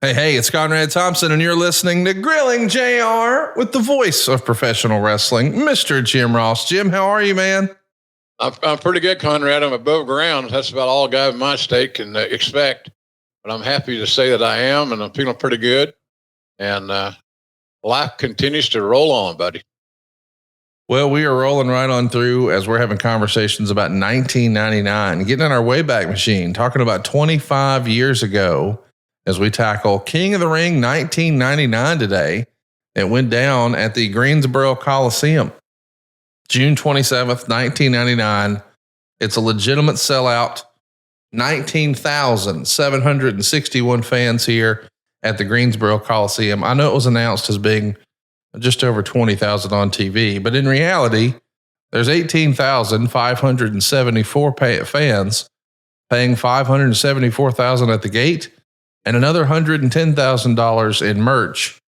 Hey, it's Conrad Thompson, and you're listening to Grilling JR with the voice of professional wrestling, Mr. Jim Ross. Jim, how are you, man? I'm pretty good, Conrad. I'm above ground. That's about all a guy in my state can expect. But I'm happy to say that I am, and I'm feeling pretty good. And life continues to roll on, buddy. Well, we are rolling right on through as we're having conversations about 1999, getting in our Wayback Machine, talking about 25 years ago as we tackle King of the Ring 1999 today. It went down at the Greensboro Coliseum, June 27th, 1999. It's a legitimate sellout. 19,761 fans here at the Greensboro Coliseum. I know it was announced as being just over 20,000 on TV, but in reality, there's 18,574 fans paying $574,000 at the gate and another $110,000 in merch.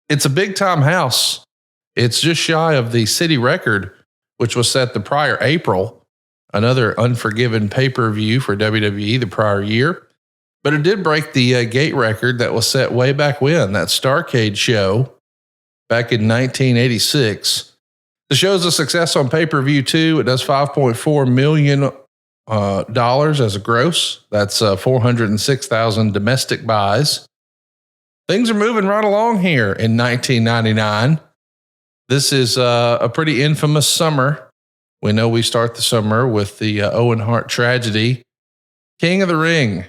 It's a big time house. It's just shy of the city record, which was set the prior April, another Unforgiven pay-per-view for WWE the prior year. But it did break the gate record that was set way back when, that Starrcade show back in 1986. The show's a success on pay-per-view too. It does $5.4 million as a gross. That's 406,000 domestic buys. Things are moving right along here in 1999. This is a pretty infamous summer. We know we start the summer with the Owen Hart tragedy. King of the Ring,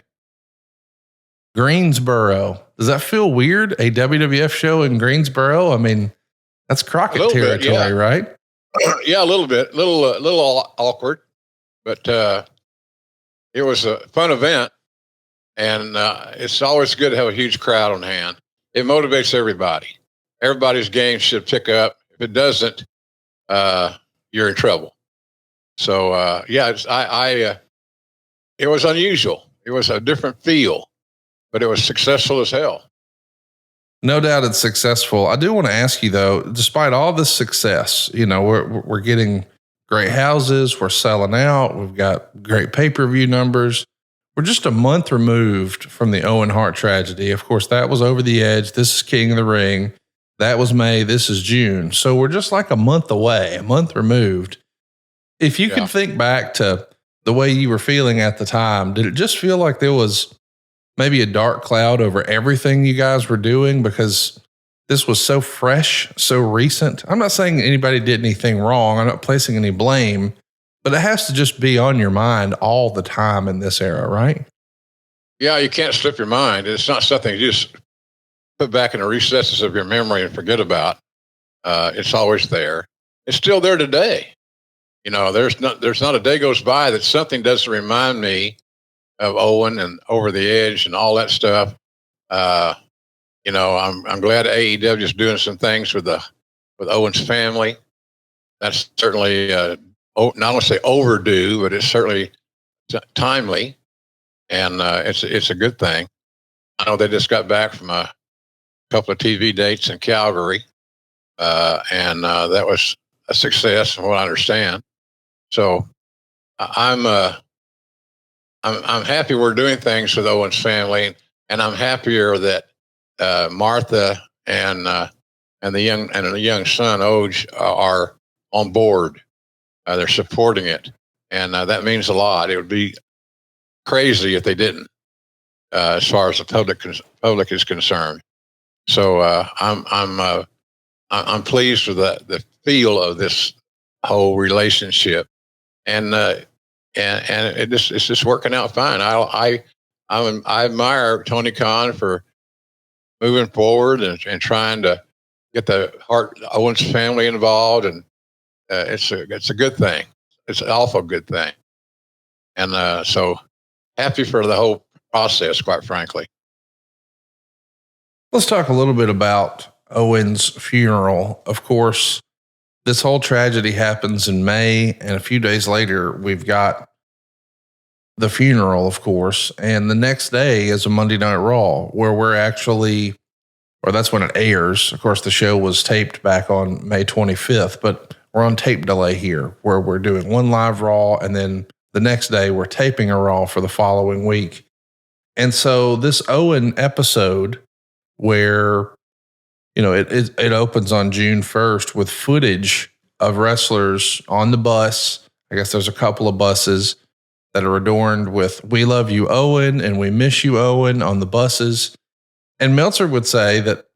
Greensboro. Does that feel weird? A WWF show in Greensboro? I mean, that's Crockett territory, bit, yeah. Right? Yeah, a little bit, little awkward, but it was a fun event, and it's always good to have a huge crowd on hand. It motivates everybody. Everybody's game should pick up. If it doesn't, you're in trouble. So it was unusual. It was a different feel, but it was successful as hell. No doubt it's successful. I do want to ask you though, despite all this success, you know, we're getting great houses, we're selling out, we've got great pay-per-view numbers. We're just a month removed from the Owen Hart tragedy. Of course, that was over the edge. This is King of the Ring. That was May. This is June. So we're just like a month away, a month removed. If you could think back to the way you were feeling at the time, did it just feel like there was maybe a dark cloud over everything you guys were doing because this was so fresh, so recent? I'm not saying anybody did anything wrong. I'm not placing any blame, but it has to just be on your mind all the time in this era, right? Yeah, you can't slip your mind. It's not something you just put back in the recesses of your memory and forget about. It's always there. It's still there today. You know, there's not a day goes by that something doesn't remind me of Owen and Over the Edge and all that stuff. You know, I'm glad AEW is doing some things with Owen's family. That's certainly not only say overdue, but it's certainly timely, and it's a good thing. I know they just got back from a couple of TV dates in Calgary, and that was a success, from what I understand. So I'm happy we're doing things with Owen's family, and I'm happier that Martha and the young son Oj are on board. They're supporting it, and that means a lot. It would be crazy if they didn't, as far as the public is concerned. So I'm pleased with the feel of this whole relationship, and it's just working out fine. I admire Tony Khan for moving forward and trying to get the Hart Owens family involved, and it's a good thing. It's an awful good thing, and so happy for the whole process, quite frankly. Let's talk a little bit about Owen's funeral. Of course, this whole tragedy happens in May, and a few days later, we've got the funeral, of course, and the next day is a Monday Night Raw, where we're actually, or that's when it airs. Of course, the show was taped back on May 25th, but we're on tape delay here, where we're doing one live Raw, and then the next day we're taping a Raw for the following week. And so this Owen episode where, it opens on June 1st with footage of wrestlers on the bus. I guess there's a couple of buses that are adorned with "We love you, Owen," and "We miss you, Owen" on the buses. And Meltzer would say that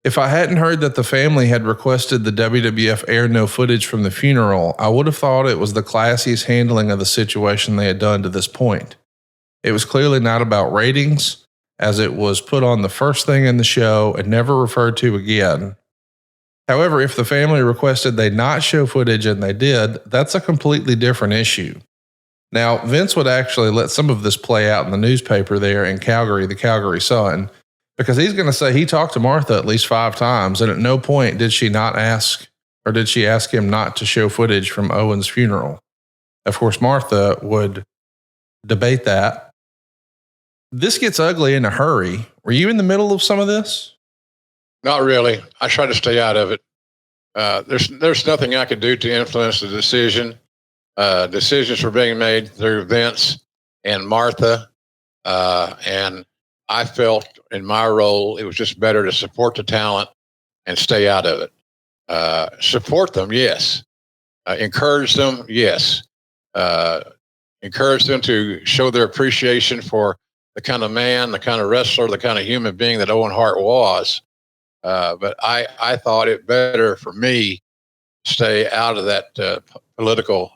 if I hadn't heard that the family had requested the WWF air no footage from the funeral, I would have thought it was the classiest handling of the situation they had done to this point. It was clearly not about ratings, as it was put on the first thing in the show and never referred to again. However, if the family requested they not show footage and they did, that's a completely different issue. Now, Vince would actually let some of this play out in the newspaper there in Calgary, the Calgary Sun, because he's going to say he talked to Martha at least 5 times, and at no point did she ask him not to show footage from Owen's funeral. Of course, Martha would debate that. This gets ugly in a hurry. Were you in the middle of some of this? Not really. I try to stay out of it. There's nothing I could do to influence the decision. Decisions were being made through Vince and Martha, and I felt in my role it was just better to support the talent and stay out of it. Support them, yes. Encourage them, yes. Encourage them to show their appreciation for the kind of man, the kind of wrestler, the kind of human being that Owen Hart was. But I thought it better for me to stay out of that political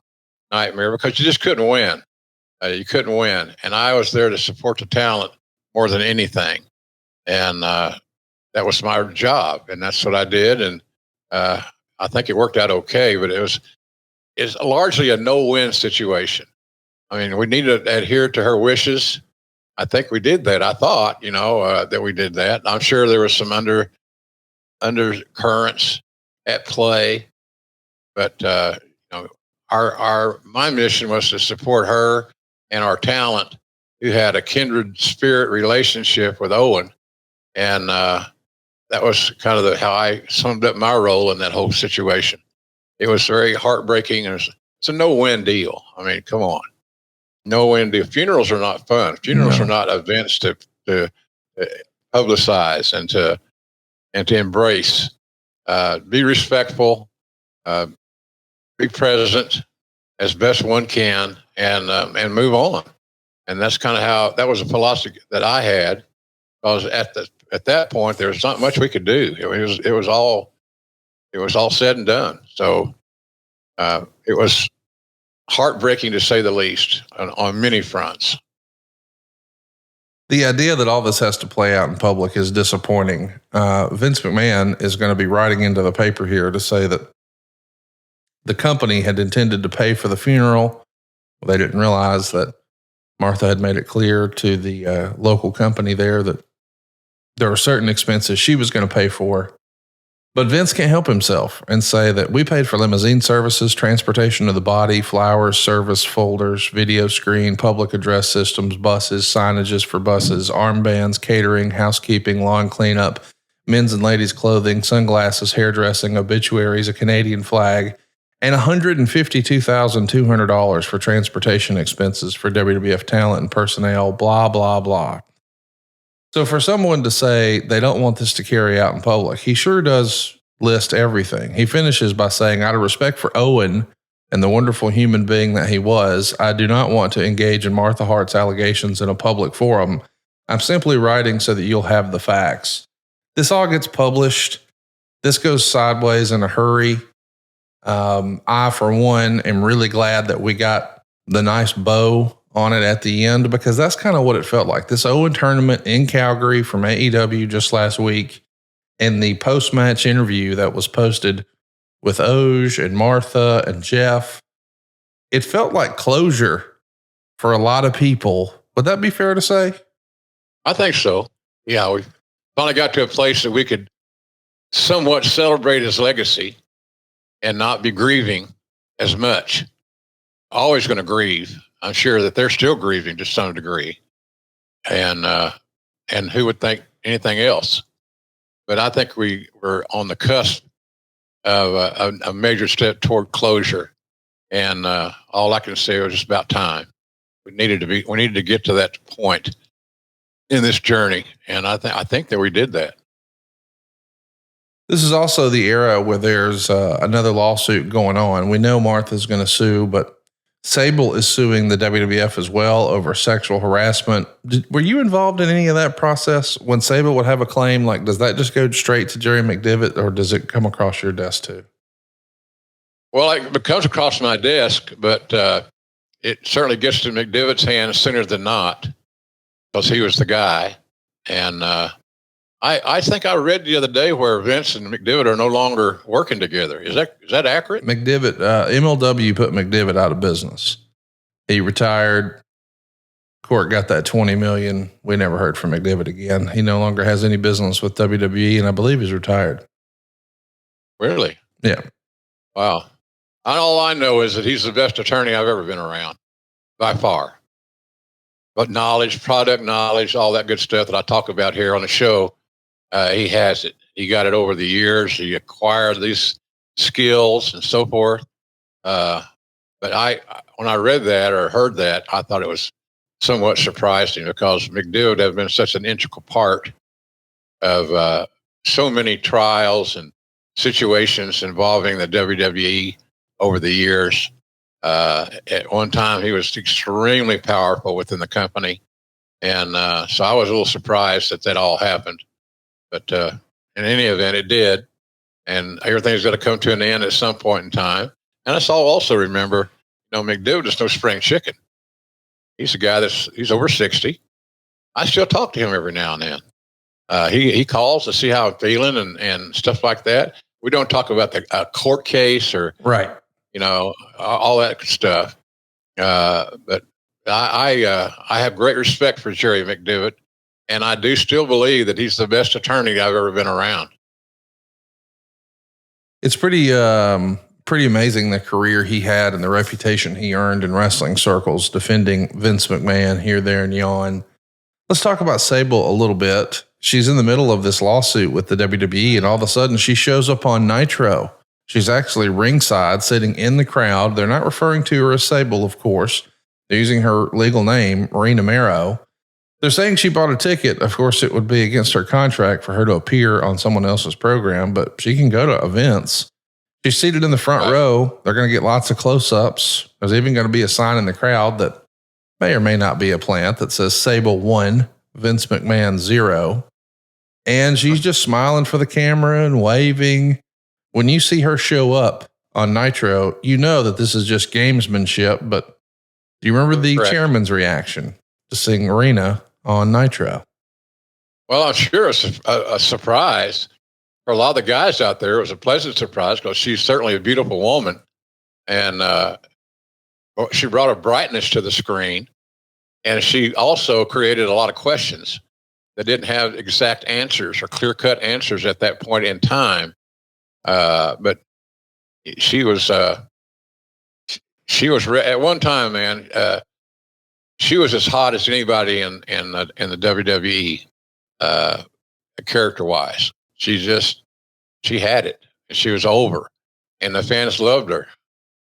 nightmare because you just couldn't win. You couldn't win. And I was there to support the talent more than anything. And that was my job. And that's what I did. And I think it worked out okay, but it's largely a no-win situation. I mean, we need to adhere to her wishes. I think we did that. I thought, that we did that. I'm sure there was some undercurrents at play, but my mission was to support her and our talent who had a kindred spirit relationship with Owen, and that was kind of how I summed up my role in that whole situation. It was very heartbreaking, and it's a no-win deal. I mean, come on, no-win deal. Funerals are not fun. Funerals are not events to publicize and to embrace. Be respectful, be present as best one can, and move on. And that's kind of that was a philosophy that I had. Because at that point there was not much we could do. It was all said and done. So it was heartbreaking to say the least on many fronts. The idea that all this has to play out in public is disappointing. Vince McMahon is going to be writing into the paper here to say that the company had intended to pay for the funeral. They didn't realize that Martha had made it clear to the local company there that there were certain expenses she was going to pay for. But Vince can't help himself and say that we paid for limousine services, transportation of the body, flowers, service folders, video screen, public address systems, buses, signages for buses, armbands, catering, housekeeping, lawn cleanup, men's and ladies' clothing, sunglasses, hairdressing, obituaries, a Canadian flag, and $152,200 for transportation expenses for WWF talent and personnel, blah, blah, blah. So for someone to say they don't want this to carry out in public, he sure does list everything. He finishes by saying, out of respect for Owen and the wonderful human being that he was, I do not want to engage in Martha Hart's allegations in a public forum. I'm simply writing so that you'll have the facts. This all gets published. This goes sideways in a hurry. I, for one, am really glad that we got the nice bow on it at the end, because that's kind of what it felt like. This Owen tournament in Calgary from AEW just last week, and the post-match interview that was posted with Oj and Martha and Jeff, it felt like closure for a lot of people. Would that be fair to say? I think so. Yeah, we finally got to a place that we could somewhat celebrate his legacy and not be grieving as much. Always going to grieve. I'm sure that they're still grieving to some degree, and who would think anything else? But I think we were on the cusp of a major step toward closure, and all I can say was just about time. We needed to get to that point, in this journey. And I think that we did that. This is also the era where there's another lawsuit going on. We know Martha's going to sue, but Sable is suing the WWF as well over sexual harassment. Were you involved in any of that process when Sable would have a claim? Like, does that just go straight to Jerry McDevitt, or does it come across your desk too? Well, it comes across my desk, but it certainly gets to McDevitt's hands sooner than not, because he was the guy. And I think I read the other day where Vince and McDevitt are no longer working together. Is that accurate? McDevitt, MLW put McDevitt out of business. He retired. Court got that $20 million. We never heard from McDevitt again. He no longer has any business with WWE, and I believe he's retired. Really? Yeah. Wow. All I know is that he's the best attorney I've ever been around, by far. But knowledge, product knowledge, all that good stuff that I talk about here on the show, he has it. He got it over the years. He acquired these skills and so forth. But when I read that or heard that, I thought it was somewhat surprising, because McDevitt has been such an integral part of so many trials and situations involving the WWE over the years. At one time, he was extremely powerful within the company. And so I was a little surprised that all happened. But in any event, it did. And everything's going to come to an end at some point in time. And I also remember, McDevitt is no spring chicken. He's a guy he's over 60. I still talk to him every now and then. He calls to see how I'm feeling and stuff like that. We don't talk about the court case or right, all that stuff. But I have great respect for Jerry McDevitt, and I do still believe that he's the best attorney I've ever been around. It's pretty amazing the career he had and the reputation he earned in wrestling circles, defending Vince McMahon here, there, and yon. Let's talk about Sable a little bit. She's in the middle of this lawsuit with the WWE, and all of a sudden she shows up on Nitro. She's actually ringside, sitting in the crowd. They're not referring to her as Sable, of course. They're using her legal name, Marina Mero. They're saying she bought a ticket. Of course, it would be against her contract for her to appear on someone else's program, but she can go to events. She's seated in the front row. They're going to get lots of close-ups. There's even going to be a sign in the crowd that may or may not be a plant that says Sable 1, Vince McMahon 0. And she's just smiling for the camera and waving. When you see her show up on Nitro, you know that this is just gamesmanship. But do you remember the chairman's reaction to seeing Marina on Nitro? Well, I'm sure it's a surprise. For a lot of the guys out there, it was a pleasant surprise, because she's certainly a beautiful woman. And she brought a brightness to the screen. And she also created a lot of questions that didn't have exact answers or clear-cut answers at that point in time. But she was at one time, man, she was as hot as anybody in the WWE, character-wise. She had it. She was over, and the fans loved her.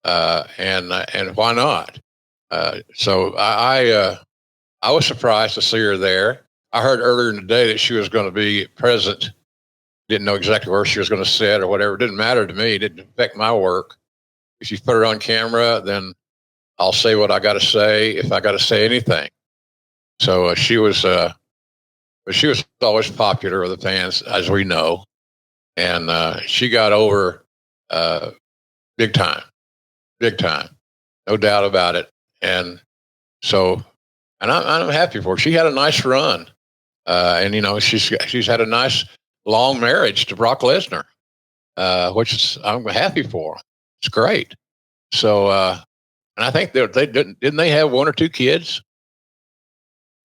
And why not? So I was surprised to see her there. I heard earlier in the day that she was going to be present. Didn't know exactly where she was going to sit or whatever. It didn't matter to me. It didn't affect my work. If you put her on camera, then I'll say what I got to say if I got to say anything. So she was always popular with the fans, as we know. And she got over big time, no doubt about it. And so, and I'm happy for her. She had a nice run, and she's had a nice long marriage to Brock Lesnar, which I'm happy for. It's great. So, and I think didn't they have one or two kids?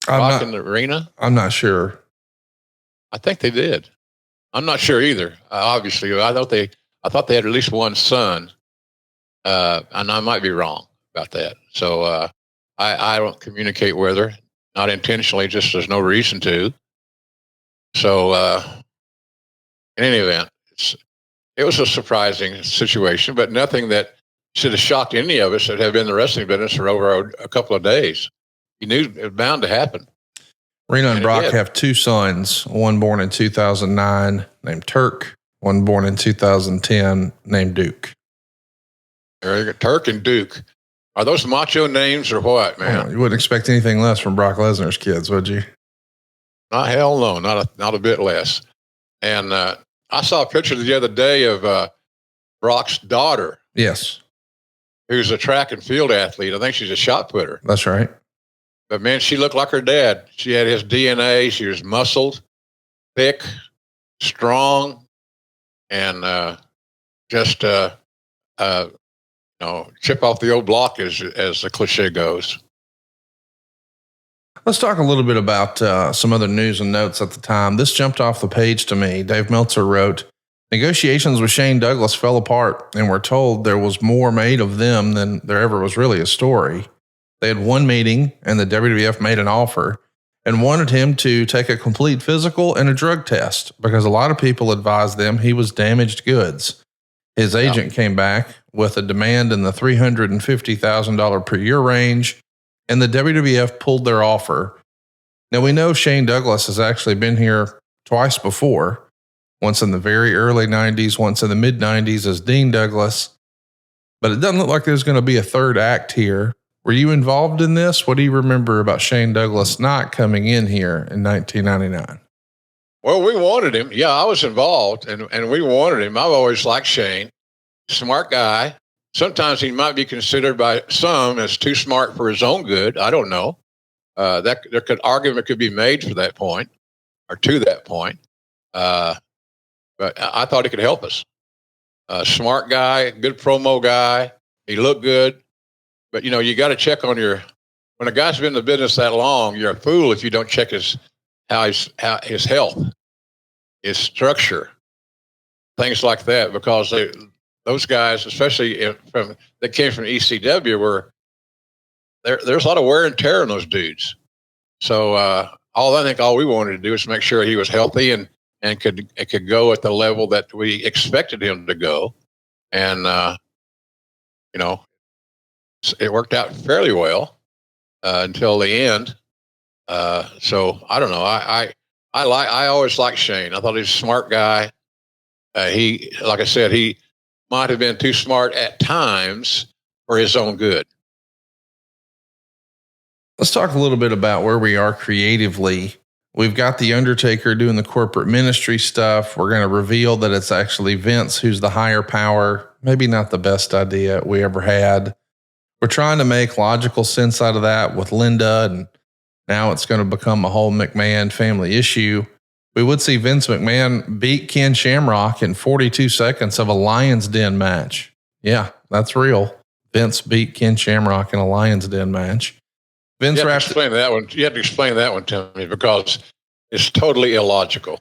Brock in the arena. I'm not sure. I think they did. I'm not sure either. Obviously, I thought they had at least one son, and I might be wrong about that. So I don't communicate with her, not intentionally, just there's no reason to. So in any event, it was a surprising situation, but nothing that should have shocked any of us that have been in the wrestling business for over a couple of days. You knew it was bound to happen. Reno and And it Brock did. have two sons, one born in 2009 named Turk, one born in 2010 named Duke. There you go. Turk and Duke. Are those macho names or what, man? Oh, you wouldn't expect anything less from Brock Lesnar's kids, would you? Not hell no, not a bit less. And I saw a picture the other day of Brock's daughter, Yes, who's a track and field athlete. I think she's a shot putter. that's right. But man, she looked like her dad. She had his DNA. She was muscled, thick, strong, and just chip off the old block, as the cliche goes. Let's talk a little bit about some other news and notes at the time. This jumped off the page to me. Dave Meltzer wrote, negotiations with Shane Douglas fell apart, and we're told there was more made of them than there ever was really a story. They had one meeting, and the WWF made an offer and wanted him to take a complete physical and a drug test because a lot of people advised them he was damaged goods. His agent came back with a demand in the $350,000 per year range, and the WWF pulled their offer. Now, we know Shane Douglas has actually been here twice before, once in the very early 90s, once in the mid 90s as Dean Douglas, but it doesn't look like there's going to be a third act here. Were you involved in this? What do you remember about Shane Douglas not coming in here in 1999? Well, we wanted him. Yeah, I was involved, and we wanted him. I've always liked Shane. Smart guy. Sometimes he might be considered by some as too smart for his own good. I don't know. Argument could be made for that point, or to that point. But I thought he could help us. Smart guy, good promo guy. He looked good. But you got to check on when a guy's been in the business that long, you're a fool if you don't check his health, his structure, things like that, because those guys, especially that came from ECW, there's a lot of wear and tear on those dudes. So I think all we wanted to do is make sure he was healthy and could go at the level that we expected him to go, and it worked out fairly well until the end. So I don't know. I always liked Shane. I thought he was a smart guy. Like I said, he might have been too smart at times for his own good. Let's talk a little bit about where we are creatively. We've got The Undertaker doing the corporate ministry stuff. We're going to reveal that it's actually Vince who's the higher power. Maybe not the best idea we ever had. We're trying to make logical sense out of that with Linda, and now it's going to become a whole McMahon family issue. We would see Vince McMahon beat Ken Shamrock in 42 seconds of a Lion's Den match. Yeah, that's real. Vince beat Ken Shamrock in a Lion's Den match. Vince you have to explain that one. You have to explain that one to me because it's totally illogical.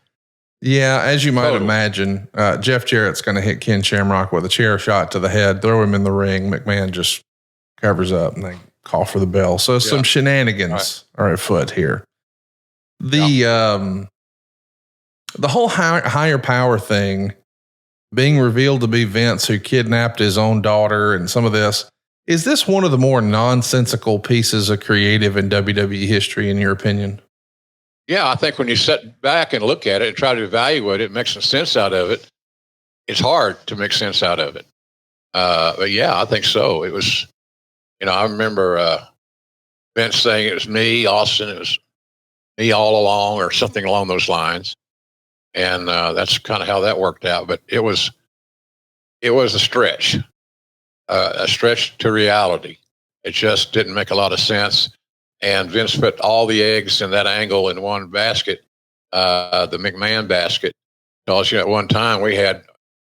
Yeah, as you might imagine, Jeff Jarrett's going to hit Ken Shamrock with a chair shot to the head, throw him in the ring. McMahon just covers up and they call for the bell. So some shenanigans are afoot here. The whole higher power thing being revealed to be Vince who kidnapped his own daughter and some of this. Is this one of the more nonsensical pieces of creative in WWE history, in your opinion? Yeah, I think when you sit back and look at it and try to evaluate it, make some sense out of it, it's hard to make sense out of it. But yeah, I think so. It was, I remember Vince saying it was me, Austin, it was me all along or something along those lines. And that's kind of how that worked out. But it was a stretch to reality. It just didn't make a lot of sense. And Vince put all the eggs in that angle in one basket, the McMahon basket. Because at one time we had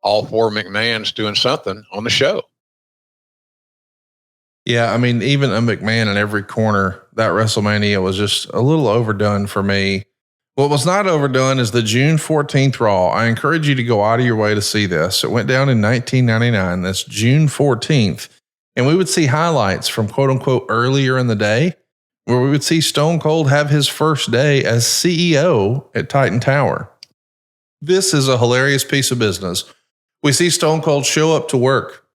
all four McMahons doing something on the show. Yeah, I mean, even a McMahon in every corner, that WrestleMania was just a little overdone for me. What was not overdone is the June 14th Raw. I encourage you to go out of your way to see this. It went down in 1999. That's June 14th. And we would see highlights from quote unquote earlier in the day where we would see Stone Cold have his first day as CEO at Titan Tower. This is a hilarious piece of business. We see Stone Cold show up to work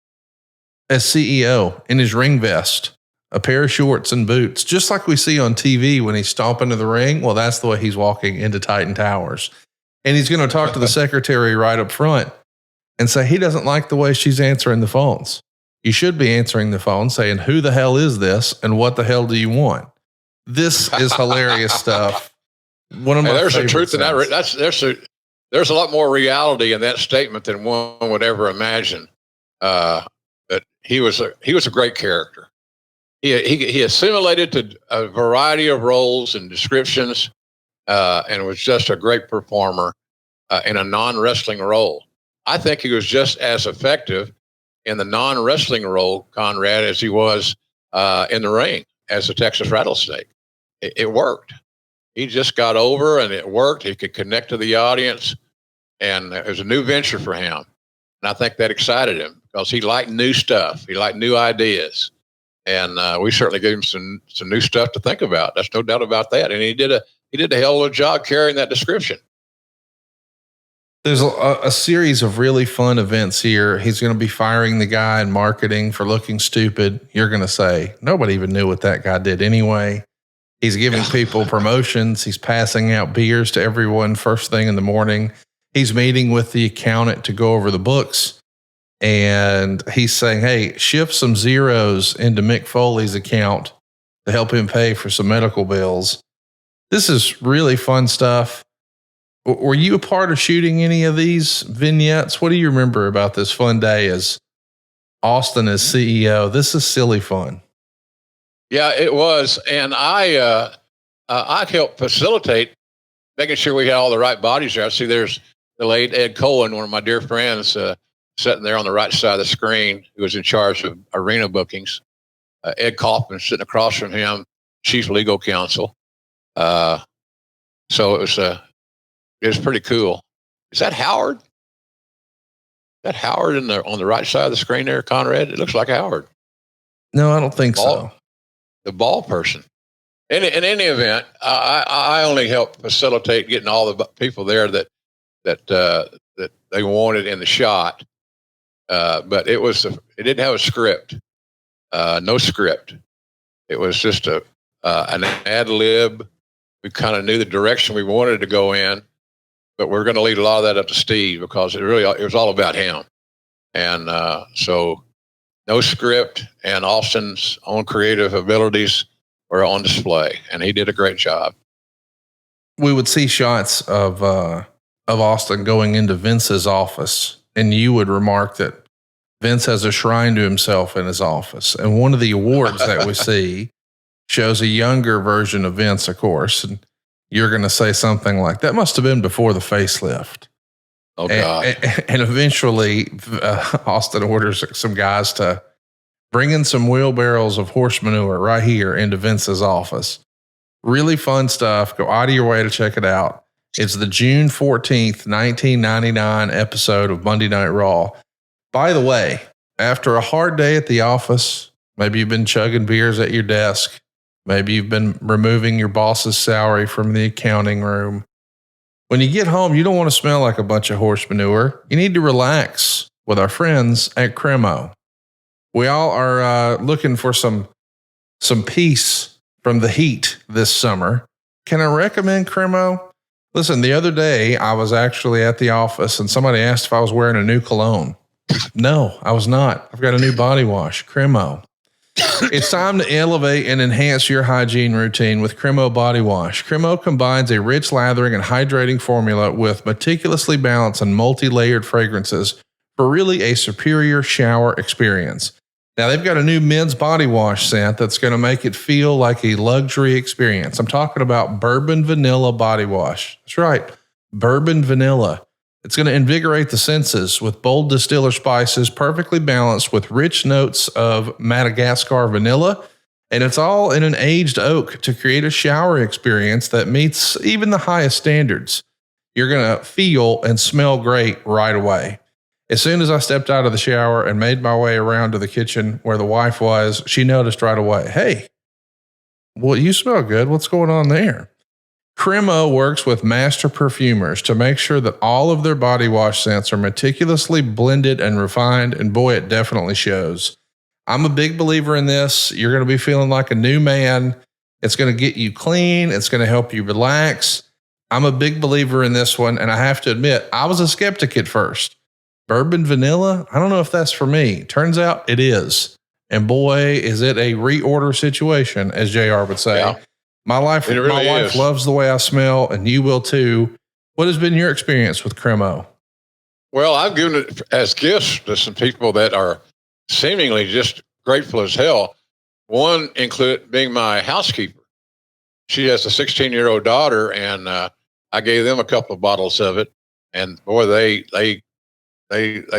as CEO in his ring vest a pair of shorts and boots, just like we see on TV when he's stomping to the ring. Well, that's the way he's walking into Titan Towers. And he's going to talk to the secretary right up front and say he doesn't like the way she's answering the phones. You should be answering the phone saying, who the hell is this? And what the hell do you want? This is hilarious stuff. One of my there's a truth in that. There's a lot more reality in that statement than one would ever imagine. But he was a great character. He assimilated to a variety of roles and descriptions, and was just a great performer in a non-wrestling role. I think he was just as effective in the non-wrestling role, Conrad, as he was in the ring as the Texas Rattlesnake. It worked. He just got over, and it worked. He could connect to the audience, and it was a new venture for him. And I think that excited him because he liked new stuff. He liked new ideas. And we certainly gave him some new stuff to think about. There's no doubt about that. And he did a hell of a job carrying that description. There's a series of really fun events here. He's going to be firing the guy in marketing for looking stupid. You're going to say, nobody even knew what that guy did anyway. He's giving people promotions. He's passing out beers to everyone first thing in the morning. He's meeting with the accountant to go over the books. And he's saying, hey, shift some zeros into Mick Foley's account to help him pay for some medical bills. This is really fun stuff. Were you a part of shooting any of these vignettes? What do you remember about this fun day as Austin as CEO? This is silly fun. Yeah, it was. And I helped facilitate making sure we had all the right bodies there. I see there's the late Ed Cohen, one of my dear friends, sitting there on the right side of the screen, who was in charge of arena bookings. Ed Kaufman sitting across from him, chief legal counsel. So it was pretty cool. Is that Howard? Is that Howard on the right side of the screen there, Conrad? It looks like Howard. No, I don't think so. The ball person. In any event, I only helped facilitate getting all the people there that they wanted in the shot. But it didn't have a script. No script. It was just an ad lib. We kind of knew the direction we wanted to go in, but we're going to leave a lot of that up to Steve because it was all about him. And so no script, and Austin's own creative abilities were on display, and he did a great job. We would see shots of Austin going into Vince's office, and you would remark that Vince has a shrine to himself in his office. And one of the awards that we see shows a younger version of Vince, of course. And you're going to say something like, that must have been before the facelift. Oh, God. And eventually, Austin orders some guys to bring in some wheelbarrows of horse manure right here into Vince's office. Really fun stuff. Go out of your way to check it out. It's the June 14th, 1999 episode of Monday Night Raw. By the way, after a hard day at the office, maybe you've been chugging beers at your desk, maybe you've been removing your boss's salary from the accounting room. When you get home, you don't want to smell like a bunch of horse manure. You need to relax with our friends at Cremo. We all are looking for some peace from the heat this summer. Can I recommend Cremo? Listen, the other day I was actually at the office and somebody asked if I was wearing a new cologne. No, I was not. I've got a new body wash, Cremo. It's time to elevate and enhance your hygiene routine with Cremo Body Wash. Cremo combines a rich lathering and hydrating formula with meticulously balanced and multi-layered fragrances for really a superior shower experience. Now, they've got a new men's body wash scent that's going to make it feel like a luxury experience. I'm talking about Bourbon Vanilla Body Wash. That's right, Bourbon Vanilla. It's going to invigorate the senses with bold distiller spices, perfectly balanced with rich notes of Madagascar vanilla. And it's all in an aged oak to create a shower experience that meets even the highest standards. You're going to feel and smell great right away. As soon as I stepped out of the shower and made my way around to the kitchen where the wife was, she noticed right away, hey, well, you smell good. What's going on there? Cremo works with master perfumers to make sure that all of their body wash scents are meticulously blended and refined, and boy, it definitely shows. I'm a big believer in this. You're going to be feeling like a new man. It's going to get you clean. It's going to help you relax. I'm a big believer in this one. And I have to admit, I was a skeptic at first. Bourbon vanilla, I don't know if that's for me. Turns out it is. And boy, is it a reorder situation, as JR would say. Yeah. My wife loves the way I smell, and you will too. What has been your experience with Cremo? Well, I've given it as gifts to some people that are seemingly just grateful as hell. One included being my housekeeper. She has a 16-year-old daughter, and I gave them a couple of bottles of it. And boy, they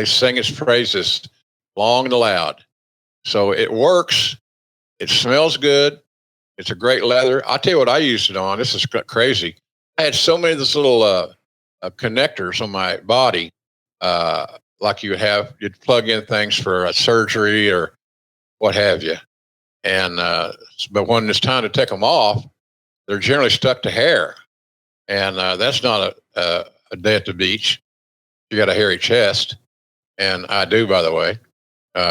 sing its praises long and loud. So it works. It smells good. It's a great leather. I'll tell you what I used it on. This is crazy. I had so many of those little connectors on my body, like you'd plug in things for a surgery or what have you. And but when it's time to take them off, they're generally stuck to hair. And that's not a day at the beach. You got a hairy chest. And I do, by the way,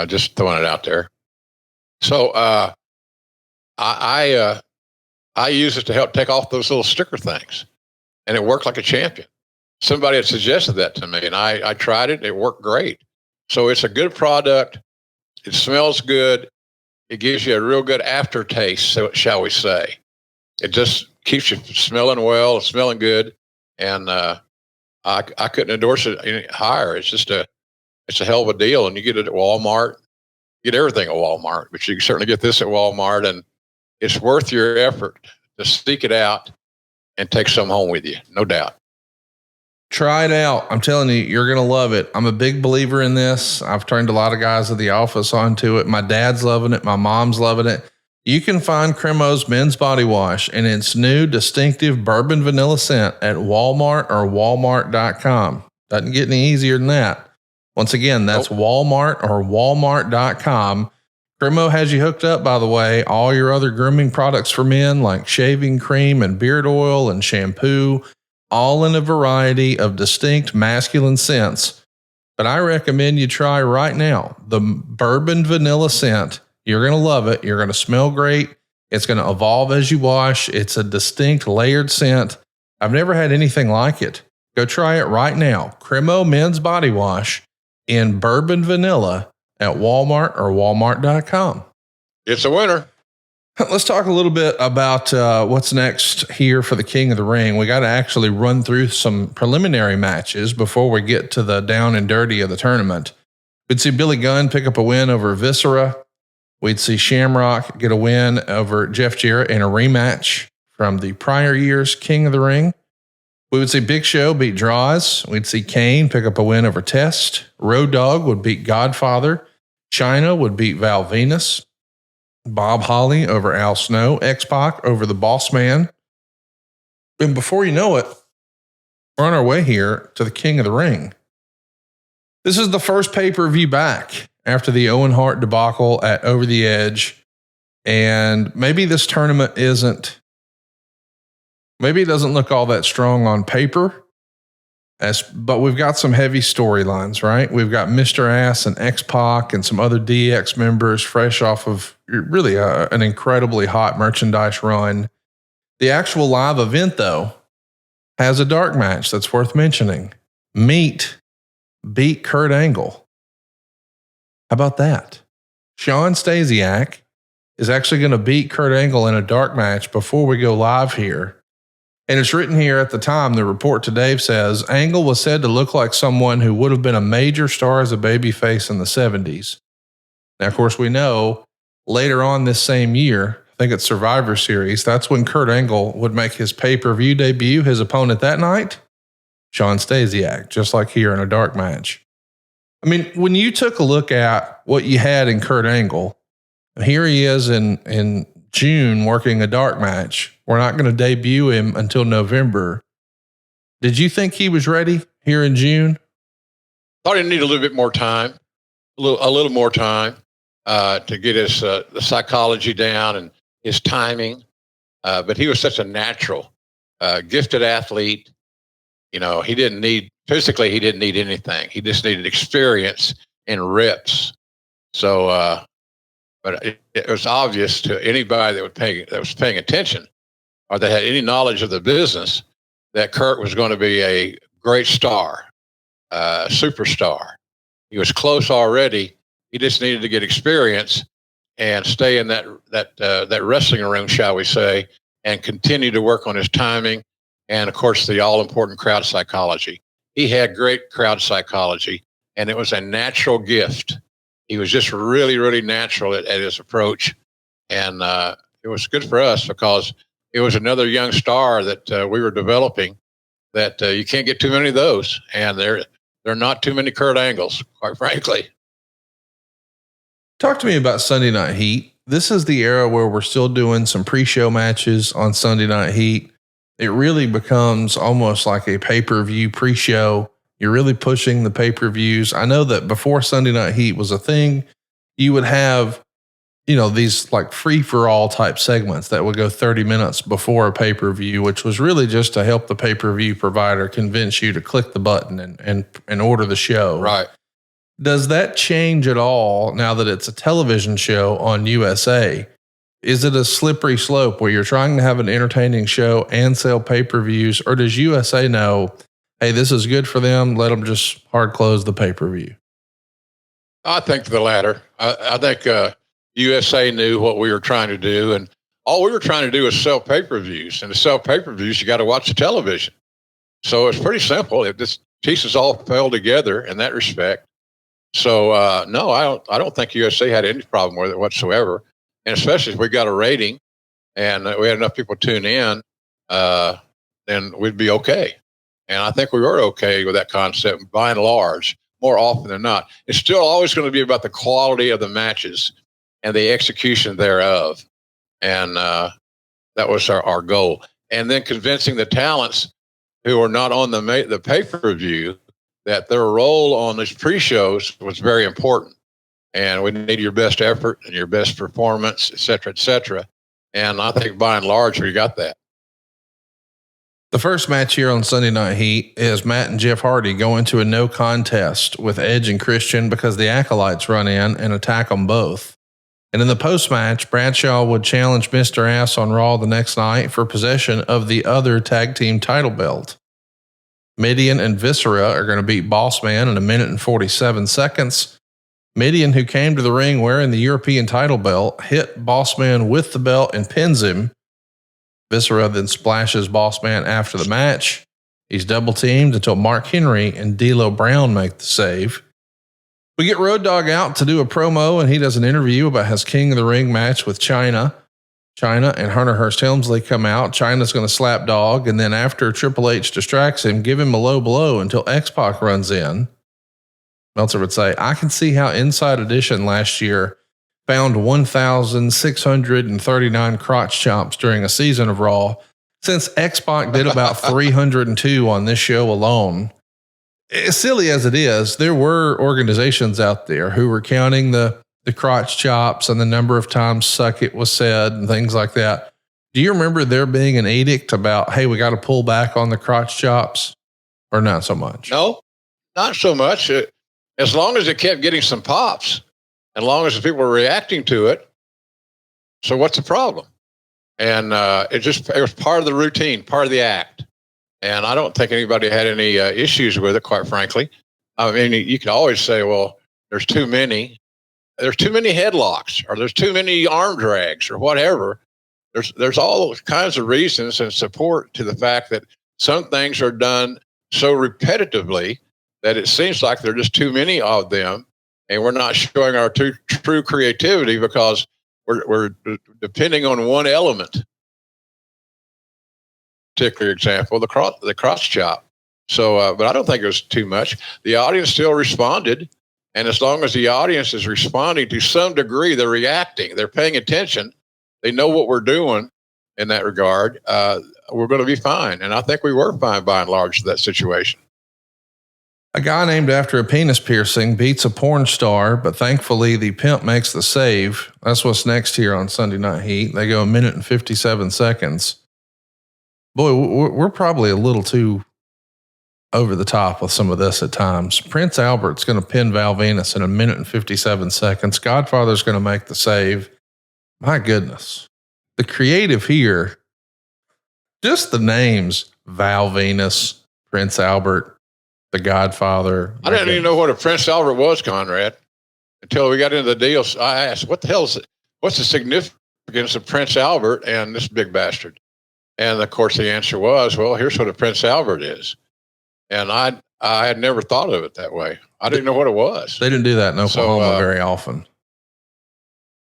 just throwing it out there. So I use it to help take off those little sticker things. And it worked like a champion. Somebody had suggested that to me, and I tried it. It worked great. So it's a good product. It smells good. It gives you a real good aftertaste, so shall we say. It just keeps you smelling well, smelling good. And I couldn't endorse it any higher. It's a hell of a deal. And you get it at Walmart. You get everything at Walmart, but you can certainly get this at Walmart. And it's worth your effort to seek it out and take some home with you, no doubt. Try it out. I'm telling you, you're going to love it. I'm a big believer in this. I've turned a lot of guys at the office onto it. My dad's loving it. My mom's loving it. You can find Cremo's men's body wash and its new distinctive bourbon vanilla scent at Walmart or walmart.com. Doesn't get any easier than that. Once again, that's Walmart or walmart.com. Cremo has you hooked up, by the way. All your other grooming products for men like shaving cream and beard oil and shampoo, all in a variety of distinct masculine scents. But I recommend you try right now the bourbon vanilla scent. You're going to love it. You're going to smell great. It's going to evolve as you wash. It's a distinct layered scent. I've never had anything like it. Go try it right now. Cremo men's body wash in bourbon vanilla at Walmart or walmart.com. It's a winner. Let's talk a little bit about what's next here for the King of the Ring. We got to actually run through some preliminary matches before we get to the down and dirty of the tournament. We'd see Billy Gunn pick up a win over Viscera. We'd see Shamrock get a win over Jeff Jarrett in a rematch from the prior year's King of the Ring. We would see Big Show beat Draws. We'd see Kane pick up a win over Test. Road Dogg would beat Godfather. Chyna would beat Val Venus. Bob Holly over Al Snow. X-Pac over the Boss Man. And before you know it, we're on our way here to the King of the Ring. This is the first pay-per-view back after the Owen Hart debacle at Over the Edge. And maybe this tournament maybe it doesn't look all that strong on paper, but we've got some heavy storylines, right? We've got Mr. Ass and X-Pac and some other DX members fresh off of really an incredibly hot merchandise run. The actual live event, though, has a dark match that's worth mentioning. Meat beat Kurt Angle. How about that? Shawn Stasiak is actually going to beat Kurt Angle in a dark match before we go live here. And it's written here at the time, the report to Dave says, Angle was said to look like someone who would have been a major star as a babyface in the 70s. Now, of course, we know later on this same year, I think it's Survivor Series, that's when Kurt Angle would make his pay-per-view debut. His opponent that night, Shawn Stasiak, just like here in a dark match. I mean, when you took a look at what you had in Kurt Angle, here he is in June working a dark match. We're not going to debut him until November. Did you think he was ready here in June? Thought he needed a little bit more time, a little more time to get his the psychology down and his timing. But he was such a natural, gifted athlete. You know, he didn't need anything. He just needed experience and reps. So But it was obvious to anybody that was paying attention or that had any knowledge of the business that Kurt was going to be a great star, superstar. He was close already. He just needed to get experience and stay in that wrestling room, shall we say, and continue to work on his timing and, of course, the all important crowd psychology. He had great crowd psychology, and it was a natural gift. He was just really, really natural at his approach, and it was good for us because it was another young star that we were developing. That you can't get too many of those, and there are not too many Kurt Angles, quite frankly. Talk to me about Sunday Night Heat. This is the era where we're still doing some pre-show matches on Sunday Night Heat. It really becomes almost like a pay-per-view pre-show. You're really pushing the pay-per-views. I know that before Sunday Night Heat was a thing, you would have, these like free-for-all type segments that would go 30 minutes before a pay-per-view, which was really just to help the pay-per-view provider convince you to click the button and order the show. Right. Does that change at all now that it's a television show on USA? Is it a slippery slope where you're trying to have an entertaining show and sell pay-per-views, or does USA know, hey, this is good for them, let them just hard close the pay-per-view? I think the latter. I think USA knew what we were trying to do, and all we were trying to do was sell pay-per-views. And to sell pay-per-views, you got to watch the television. So it's pretty simple. If this pieces all fell together in that respect. So no, I don't think USA had any problem with it whatsoever. And especially if we got a rating and we had enough people tune in, then we'd be okay. And I think we were okay with that concept by and large, more often than not. It's still always going to be about the quality of the matches and the execution thereof. And that was our goal. And then convincing the talents who are not on the pay-per-view that their role on these pre-shows was very important. And we need your best effort and your best performance, et cetera, et cetera. And I think by and large, we got that. The first match here on Sunday Night Heat is Matt and Jeff Hardy going to a no contest with Edge and Christian because the Acolytes run in and attack them both. And in the post-match, Bradshaw would challenge Mr. Ass on Raw the next night for possession of the other tag team title belt. Mideon and Viscera are going to beat Boss Man in 1 minute and 47 seconds. Mideon, who came to the ring wearing the European title belt, hit Boss Man with the belt and pins him. Viscera then splashes Boss Man after the match. He's double teamed until Mark Henry and D'Lo Brown make the save. We get Road Dogg out to do a promo, and he does an interview about his King of the Ring match with Chyna. Chyna and Hunter Hearst Helmsley come out. Chyna's going to slap Dog, and then after Triple H distracts him, give him a low blow until X-Pac runs in. Meltzer would say, I can see how Inside Edition last year found 1,639 crotch chomps during a season of Raw, since X-Pac did about 302 on this show alone. As silly as it is, there were organizations out there who were counting the crotch chops and the number of times suck it was said and things like that. Do you remember there being an edict about, hey, we got to pull back on the crotch chops, or not so much? No, not so much. As long as it kept getting some pops, as long as the people were reacting to it. So what's the problem? And it was part of the routine, part of the act. And I don't think anybody had any issues with it, quite frankly. I mean, you could always say, well, there's too many headlocks, or there's too many arm drags, or whatever. There's all kinds of reasons and support to the fact that some things are done so repetitively that it seems like there are just too many of them, and we're not showing our true creativity because we're depending on one element. Particular example, the cross chop. So, but I don't think it was too much. The audience still responded, and as long as the audience is responding to some degree, they're reacting, they're paying attention, they know what we're doing in that regard. We're going to be fine, and I think we were fine by and large in that situation. A guy named after a penis piercing beats a porn star, but thankfully the pimp makes the save. That's what's next here on Sunday Night Heat. They go 1 minute and 57 seconds. Boy, we're probably a little too over the top with some of this at times. Prince Albert's going to pin Val Venus in 1:57. Godfather's going to make the save. My goodness. The creative here, just the names, Val Venus, Prince Albert, the Godfather. I didn't even know what a Prince Albert was, Conrad, until we got into the deal. I asked, what the hell is it? What's the significance of Prince Albert and this big bastard? And of course the answer was, well, here's what a Prince Albert is. And I had never thought of it that way. I didn't know what it was. They didn't do that in Oklahoma very often.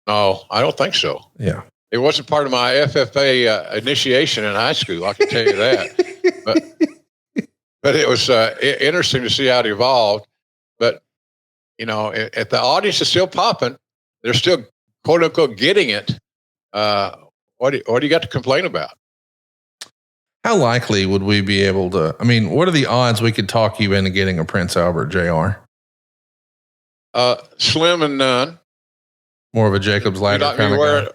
No, I don't think so. Yeah. It wasn't part of my FFA initiation in high school. I can tell you that. But it was interesting to see how it evolved. But, if the audience is still popping, they're still, quote unquote, getting it. What do you got to complain about? How likely would we be able to? I mean, what are the odds we could talk you into getting a Prince Albert, JR? Slim and none. More of a Jacob's Ladder kind of guy.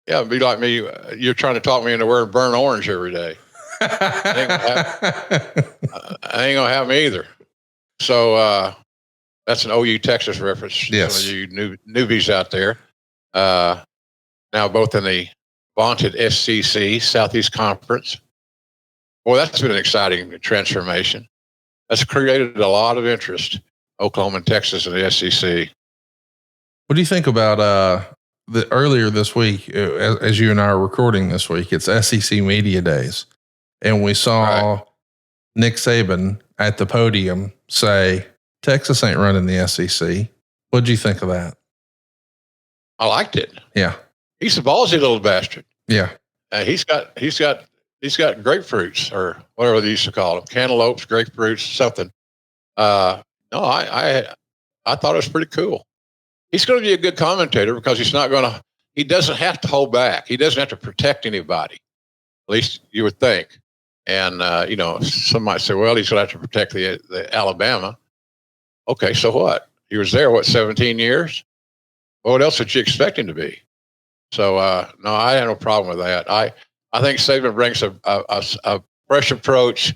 Yeah, it'd be like me. You're trying to talk me into wearing burnt orange every day. I ain't gonna have me either. So that's an OU Texas reference. Yes. Some of you newbies out there. Now both in the vaunted SEC, Southeast Conference. Boy, that's been an exciting transformation. That's created a lot of interest, Oklahoma and Texas and the SEC. What do you think about earlier this week, as you and I are recording this week, it's SEC Media Days. And we saw Nick Saban at the podium say, Texas ain't running the SEC. What'd you think of that? I liked it. Yeah. He's a ballsy little bastard. Yeah. He's got grapefruits or whatever they used to call them, cantaloupes, grapefruits, something. No, I thought it was pretty cool. He's going to be a good commentator because he doesn't have to hold back. He doesn't have to protect anybody. At least you would think. And, some might say, well, he's going to have to protect the Alabama. Okay. So what? He was there, 17 years? Well, what else would you expect him to be? So, no, I had no problem with that. I think Saban brings a fresh approach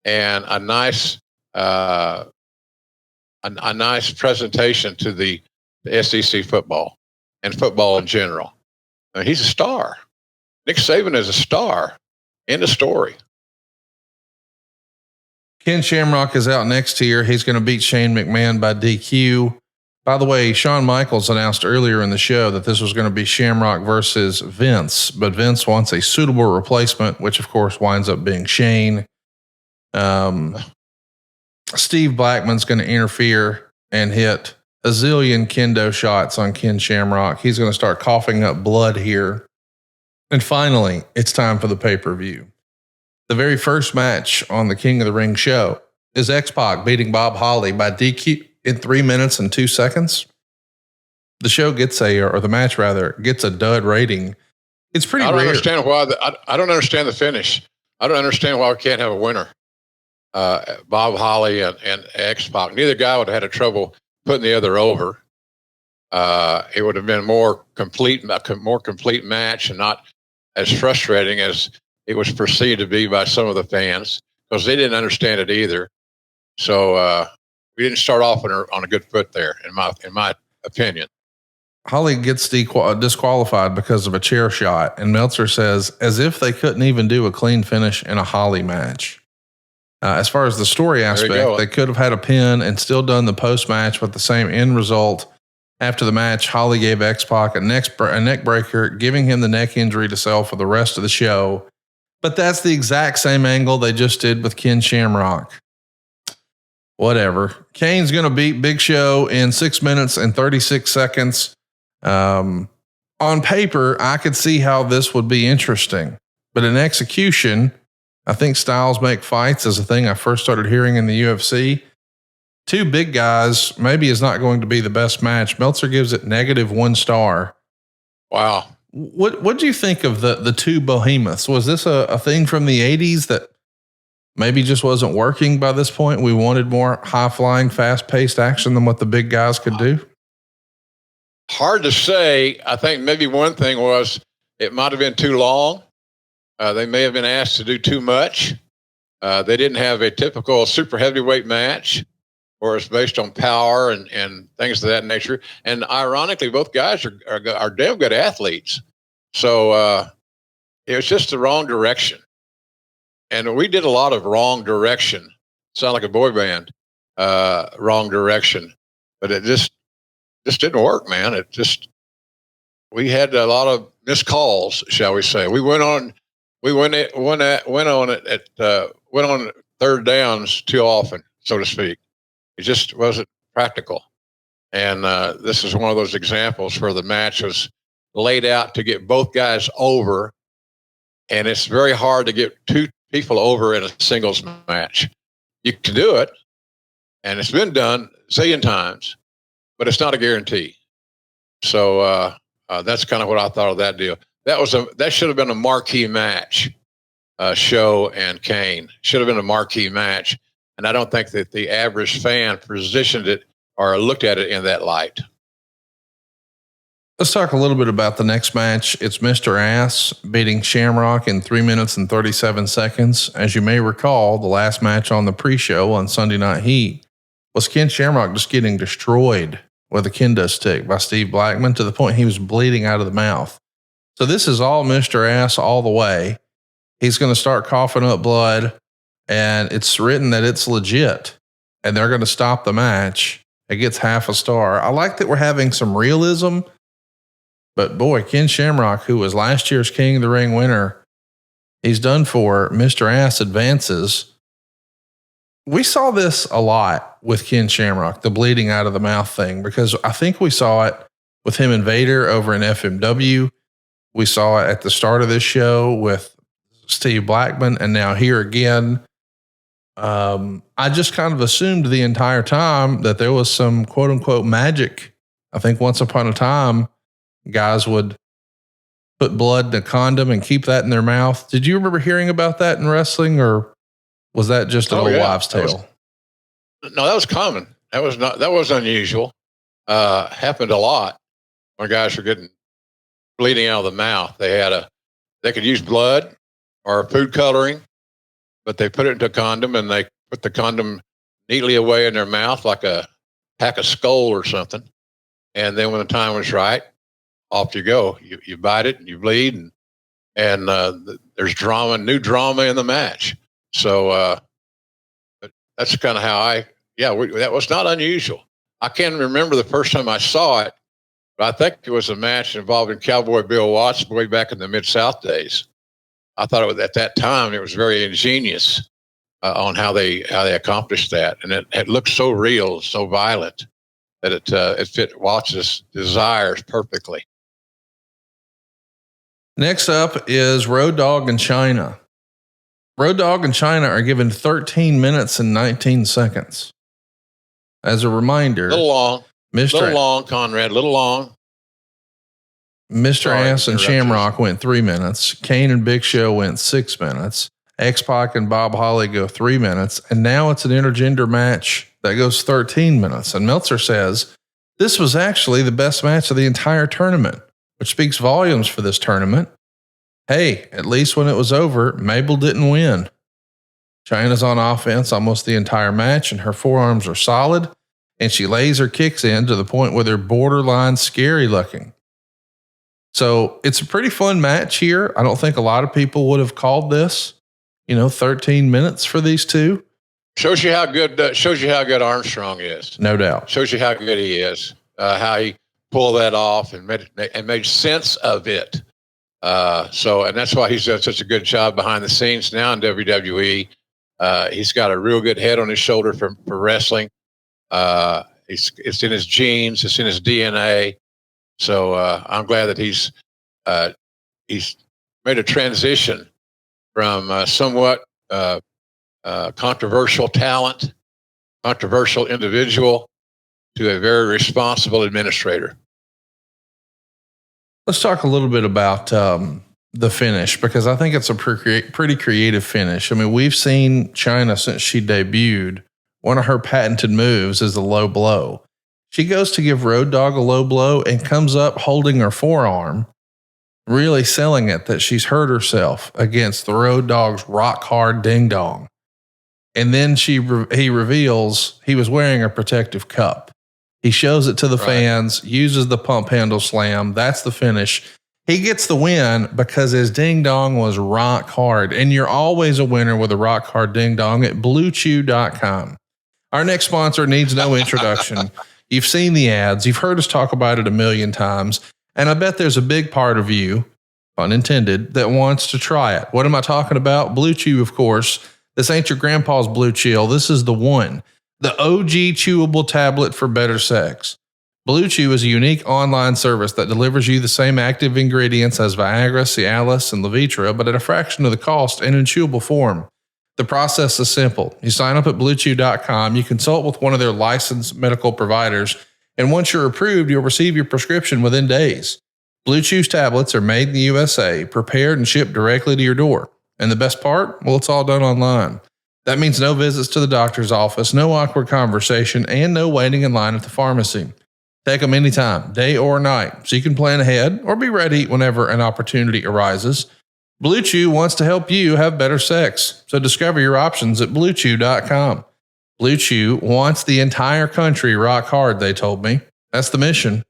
and a nice presentation to the SEC football and football in general. He's a star. Nick Saban is a star. End of story. Ken Shamrock is out next year. He's going to beat Shane McMahon by DQ. By the way, Shawn Michaels announced earlier in the show that this was going to be Shamrock versus Vince, but Vince wants a suitable replacement, which of course winds up being Shane. Steve Blackman's going to interfere and hit a zillion kendo shots on Ken Shamrock. He's going to start coughing up blood here. And finally, it's time for the pay-per-view. The very first match on the King of the Ring show is X-Pac beating Bob Holly by DQ in 3 minutes and 2 seconds. The show gets the match gets a dud rating. It's pretty rare. I don't understand the finish. I don't understand why we can't have a winner. Bob Holly and X-Pac. Neither guy would have had trouble putting the other over. It would have been a more complete match and not as frustrating as it was perceived to be by some of the fans because they didn't understand it either. So we didn't start off on a good foot there, in my opinion. Holly gets disqualified because of a chair shot, and Meltzer says, as if they couldn't even do a clean finish in a Holly match. As far as the story aspect, they could have had a pin and still done the post-match with the same end result. After the match, Holly gave X-Pac a neck breaker, giving him the neck injury to sell for the rest of the show. But that's the exact same angle they just did with Ken Shamrock. Whatever. Kane's going to beat Big Show in 6 minutes and 36 seconds. On paper, I could see how this would be interesting. But in execution, I think styles make fights is a thing I first started hearing in the UFC. Two big guys maybe is not going to be the best match. Meltzer gives it -1 star. Wow. What do you think of the two behemoths? Was this a thing from the 80s that maybe just wasn't working by this point? We wanted more high-flying, fast-paced action than what the big guys could do? Hard to say. I think maybe one thing was it might have been too long. They may have been asked to do too much. They didn't have a typical super heavyweight match, or it's based on power and things of that nature. And ironically, both guys are damn good athletes. So it was just the wrong direction. And we did a lot of wrong direction. Sound like a boy band, wrong direction. But it just didn't work, man. We had a lot of missed calls, shall we say. We went on third downs too often, so to speak. It just wasn't practical. And this is one of those examples where the match was laid out to get both guys over. And it's very hard to get two people over in a singles match. You can do it, and it's been done a zillion times, but it's not a guarantee. So that's kind of what I thought of that deal. That should have been a marquee match. Show and Kane should have been a marquee match, and I don't think that the average fan positioned it or looked at it in that light. Let's talk a little bit about the next match. It's Mr. Ass beating Shamrock in 3 minutes and 37 seconds. As you may recall, the last match on the pre-show on Sunday Night Heat was Ken Shamrock just getting destroyed with a kendo stick by Steve Blackman to the point he was bleeding out of the mouth. So this is all Mr. Ass all the way. He's going to start coughing up blood, and it's written that it's legit, and they're going to stop the match. It gets half a star. I like that we're having some realism. But boy, Ken Shamrock, who was last year's King of the Ring winner, he's done for. Mr. Ass advances. We saw this a lot with Ken Shamrock, the bleeding out of the mouth thing, because I think we saw it with him and Vader over in FMW. We saw it at the start of this show with Steve Blackman, and now here again. I just kind of assumed the entire time that there was some quote unquote magic. I think once upon a time, guys would put blood in a condom and keep that in their mouth. Did you remember hearing about that in wrestling, or was that just an old wives' tale? No, that was common. That was unusual. Happened a lot when guys were getting bleeding out of the mouth. They could use blood or food coloring, but they put it into a condom and they put the condom neatly away in their mouth like a pack of Skull or something. And then when the time was right, off you go. You bite it and you bleed, and there's new drama in the match. So but that's kind of how that was not unusual. I can't remember the first time I saw it, but I think it was a match involving Cowboy Bill Watts way back in the Mid-South days. I thought at that time it was very ingenious on how they accomplished that, and it looked so real, so violent that it fit Watts' desires perfectly. Next up is Road Dogg and China. Road Dogg and China are given 13 minutes and 19 seconds. As a reminder, little long, Conrad, little long. Mr. Ass and Shamrock went 3 minutes. Kane and Big Show went 6 minutes. X-Pac and Bob Holly go 3 minutes. And now it's an intergender match that goes 13 minutes. And Meltzer says this was actually the best match of the entire tournament, which speaks volumes for this tournament. Hey, at least when it was over, Mabel didn't win. China's on offense almost the entire match, and her forearms are solid, and she lays her kicks in to the point where they're borderline scary looking. So it's a pretty fun match here. I don't think a lot of people would have called this, 13 minutes for these two. Shows you how good Armstrong is. No doubt. Shows you how good he is, how he pulled that off and made sense of it. And that's why he's done such a good job behind the scenes now in WWE. He's got a real good head on his shoulder for wrestling. It's in his genes. It's in his DNA. So I'm glad that he's made a transition from somewhat controversial talent, controversial individual, to a very responsible administrator. Let's talk a little bit about the finish, because I think it's a pretty creative finish. I mean, we've seen China since she debuted. One of her patented moves is the low blow. She goes to give Road Dogg a low blow and comes up holding her forearm, really selling it that she's hurt herself against the Road Dogg's rock hard ding dong. And then he reveals he was wearing a protective cup. He shows it to the fans, uses the pump handle slam. That's the finish. He gets the win because his ding dong was rock hard. And you're always a winner with a rock hard ding dong at bluechew.com. Our next sponsor needs no introduction. You've seen the ads. You've heard us talk about it a million times. And I bet there's a big part of you, pun intended, that wants to try it. What am I talking about? Blue Chew, of course. This ain't your grandpa's Blue Chill. This is the one. The OG chewable tablet for better sex. Blue Chew is a unique online service that delivers you the same active ingredients as Viagra, Cialis, and Levitra, but at a fraction of the cost and in chewable form. The process is simple. You sign up at bluechew.com, you consult with one of their licensed medical providers, and once you're approved, you'll receive your prescription within days. Blue Chew's tablets are made in the USA, prepared and shipped directly to your door. And the best part? Well, it's all done online. That means no visits to the doctor's office, no awkward conversation, and no waiting in line at the pharmacy. Take them anytime, day or night, so you can plan ahead or be ready whenever an opportunity arises. Blue Chew wants to help you have better sex, so discover your options at bluechew.com. Blue Chew wants the entire country rock hard, they told me. That's the mission.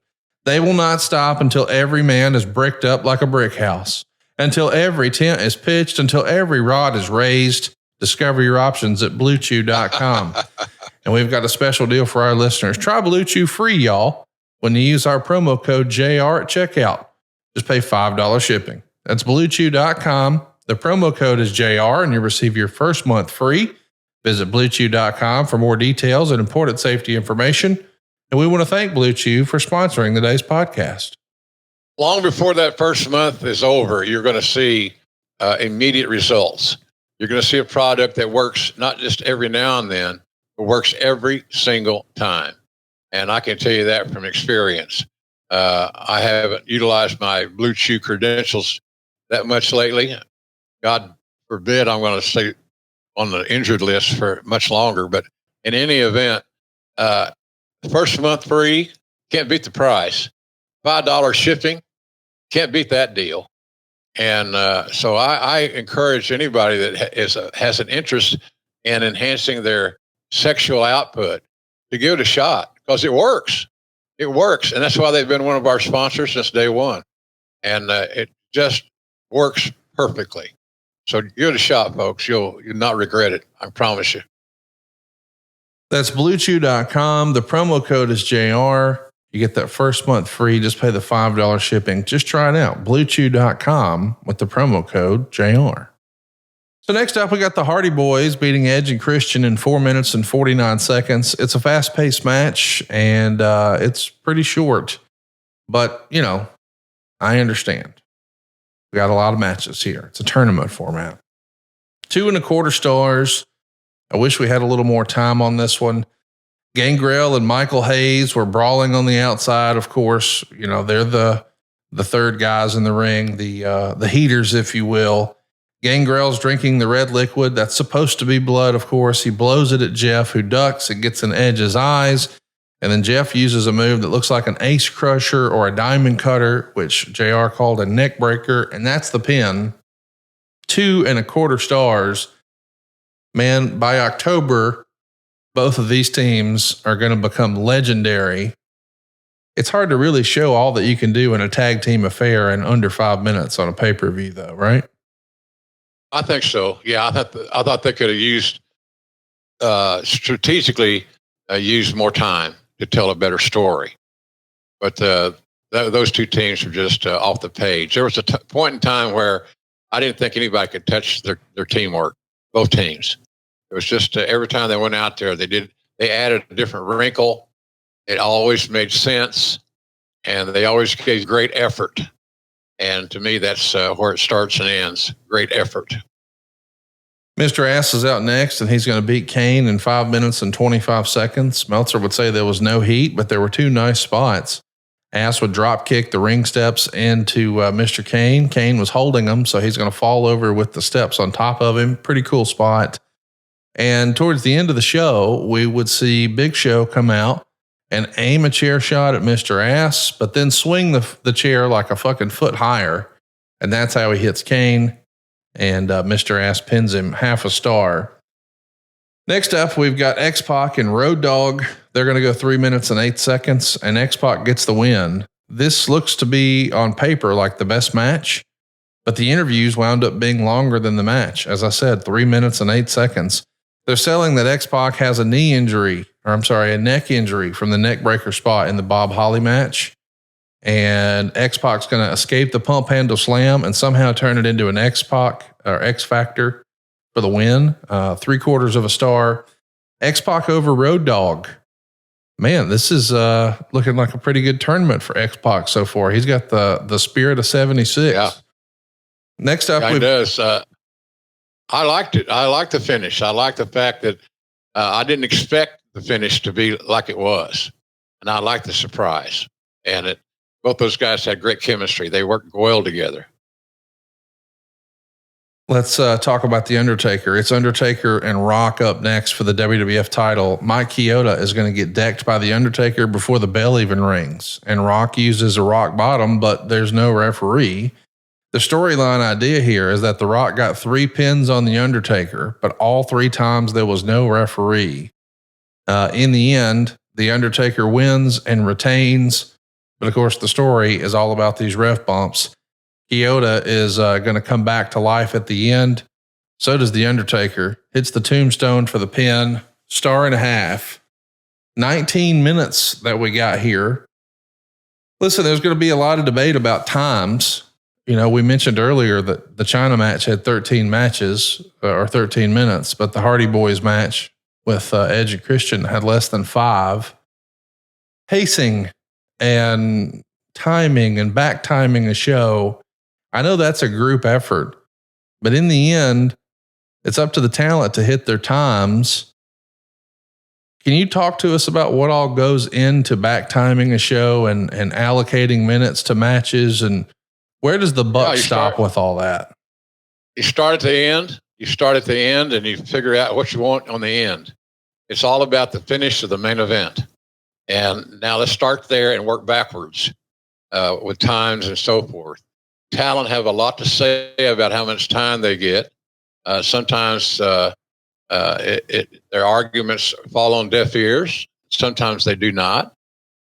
They will not stop until every man is bricked up like a brick house, until every tent is pitched, until every rod is raised. Discover your options at bluechew.com. And we've got a special deal for our listeners. Try Blue Chew free, y'all, when you use our promo code JR at checkout. Just pay $5 shipping. That's bluechew.com. The promo code is JR and you receive your first month free. Visit bluechew.com for more details and important safety information. And we want to thank Blue Chew for sponsoring today's podcast. Long before that first month is over, you're going to see immediate results. You're going to see a product that works not just every now and then, but works every single time. And I can tell you that from experience. I haven't utilized my Blue Chew credentials that much lately. God forbid I'm going to stay on the injured list for much longer. But in any event, first month free, can't beat the price. $5 shipping, can't beat that deal. And so I encourage anybody that has an interest in enhancing their sexual output to give it a shot because it works. It works. And that's why they've been one of our sponsors since day one. And it just works perfectly. So give it a shot, folks. You'll not regret it. I promise you. That's bluechew.com. The promo code is JR. You get that first month free. Just pay the $5 shipping. Just try it out. Bluechew.com with the promo code JR. So next up, we got the Hardy Boys beating Edge and Christian in 4 minutes and 49 seconds. It's a fast-paced match, and it's pretty short. But, you know, I understand. We got a lot of matches here. It's a tournament format. 2.25 stars. I wish we had a little more time on this one. Gangrel and Michael Hayes were brawling on the outside. Of course, you know, they're the third guys in the ring, the heaters, if you will. Gangrel's drinking the red liquid. That's supposed to be blood, of course. He blows it at Jeff, who ducks. It gets in Edge's eyes. And then Jeff uses a move that looks like an ace crusher or a diamond cutter, which JR called a neck breaker. And that's the pin. 2.25 stars. Man, by October, both of these teams are going to become legendary. It's hard to really show all that you can do in a tag team affair in under 5 minutes on a pay-per-view, though, right? I think so. Yeah, I thought they could have used strategically used more time to tell a better story. But those two teams were just off the page. There was a point in time where I didn't think anybody could touch their teamwork, both teams. It was just every time they went out there, they added a different wrinkle. It always made sense, and they always gave great effort. And to me, that's where it starts and ends. Great effort. Mr. Ass is out next, and he's going to beat Kane in 5 minutes and 25 seconds. Meltzer would say there was no heat, but there were two nice spots. Ass would drop kick the ring steps into Mr. Kane. Kane was holding him, so he's going to fall over with the steps on top of him. Pretty cool spot. And towards the end of the show, we would see Big Show come out and aim a chair shot at Mr. Ass, but then swing the chair like a fucking foot higher. And that's how he hits Kane. And Mr. Ass pins him 0.5 star. Next up, we've got X-Pac and Road Dogg. They're going to go 3 minutes and 8 seconds, and X-Pac gets the win. This looks to be on paper like the best match, but the interviews wound up being longer than the match. As I said, 3 minutes and 8 seconds. They're selling that X-Pac has a a neck injury from the neck breaker spot in the Bob Holly match. And X-Pac's going to escape the pump handle slam and somehow turn it into an X-Pac or X Factor for the win. 3/4 of a star. X-Pac over Road Dogg. Man, this is looking like a pretty good tournament for X-Pac so far. He's got the spirit of 76. Yeah. Next up, he does. I liked it. I liked the finish. I liked the fact that I didn't expect the finish to be like it was, and I liked the surprise. And both those guys had great chemistry. They worked well together. Let's talk about The Undertaker. It's Undertaker and Rock up next for the WWF title. Mike Chioda is going to get decked by The Undertaker before the bell even rings, and Rock uses a rock bottom, but there's no referee. The storyline idea here is that The Rock got 3 pins on The Undertaker, but all 3 times there was no referee. In the end, The Undertaker wins and retains. But of course, the story is all about these ref bumps. Chioda is going to come back to life at the end. So does The Undertaker. Hits the tombstone for the pin. 1.5 stars. 19 minutes that we got here. Listen, there's going to be a lot of debate about times. You know, we mentioned earlier that the China match had 13 matches or 13 minutes, but the Hardy Boys match with Edge and Christian had less than 5. Pacing and timing and back timing a show. I know that's a group effort, but in the end, it's up to the talent to hit their times. Can you talk to us about what all goes into back timing a show and allocating minutes to matches, and where does the buck stop with all that? You start at the end. You start at the end and you figure out what you want on the end. It's all about the finish of the main event. And now let's start there and work backwards with times and so forth. Talent have a lot to say about how much time they get. Sometimes their arguments fall on deaf ears. Sometimes they do not.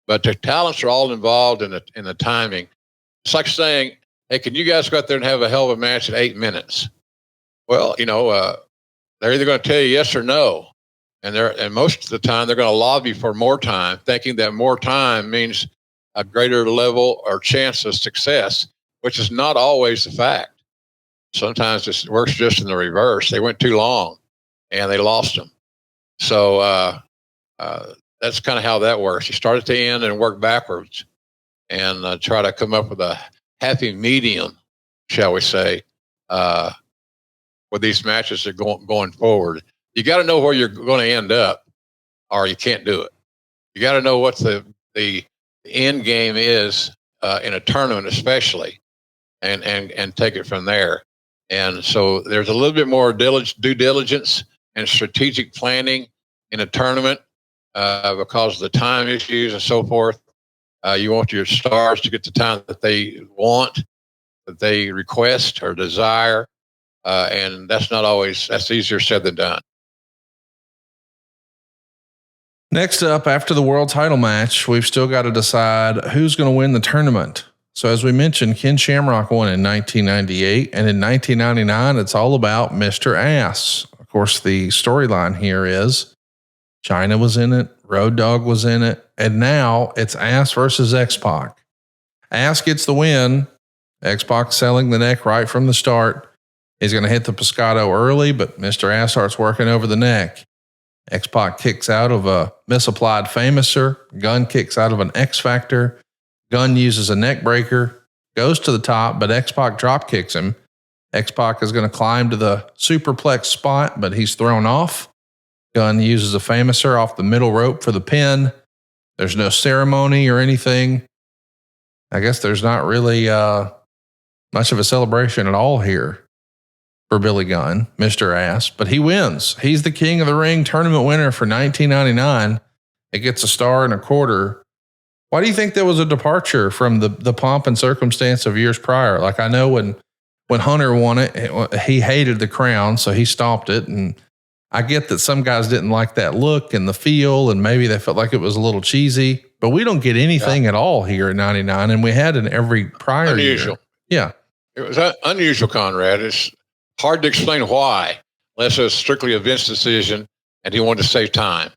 But the talents are all involved in the timing. It's like saying, hey, can you guys go out there and have a hell of a match in 8 minutes? Well, they're either going to tell you yes or no. And most of the time, they're going to lobby for more time, thinking that more time means a greater level or chance of success, which is not always the fact. Sometimes it works just in the reverse. They went too long, and they lost them. So that's kind of how that works. You start at the end and work backwards, and try to come up with a happy medium, shall we say, with these matches that are going forward. You got to know where you're going to end up, or you can't do it. You got to know what the end game is in a tournament, especially, and take it from there. And so there's a little bit more due diligence and strategic planning in a tournament because of the time issues and so forth. You want your stars to get the time that they want, that they request or desire, and that's easier said than done. Next up, after the world title match, we've still got to decide who's going to win the tournament. So as we mentioned, Ken Shamrock won in 1998, and in 1999, it's all about Mr. Ass. Of course, the storyline here is China was in it, Road Dogg was in it, and now it's Ass versus X-Pac. Ass gets the win. X-Pac selling the neck right from the start. He's going to hit the Pescado early, but Mr. Ass starts working over the neck. X-Pac kicks out of a misapplied Famouser. Gunn kicks out of an X Factor. Gunn uses a neck breaker, goes to the top, but X-Pac drop kicks him. X-Pac is going to climb to the superplex spot, but he's thrown off. Gunn uses a Famouser off the middle rope for the pin. There's no ceremony or anything. I guess there's not really much of a celebration at all here for Billy Gunn, Mr. Ass, but he wins. He's the King of the Ring tournament winner for 1999. It gets 1.25 stars. Why do you think there was a departure from the pomp and circumstance of years prior? Like, I know when Hunter won it, he hated the crown, so he stomped it. And I get that some guys didn't like that look and the feel, and maybe they felt like it was a little cheesy, but we don't get anything at all here in 99. And we had in every prior unusual. year. Yeah. It was unusual, Conrad. It's hard to explain why, unless it was strictly a Vince decision and he wanted to save time.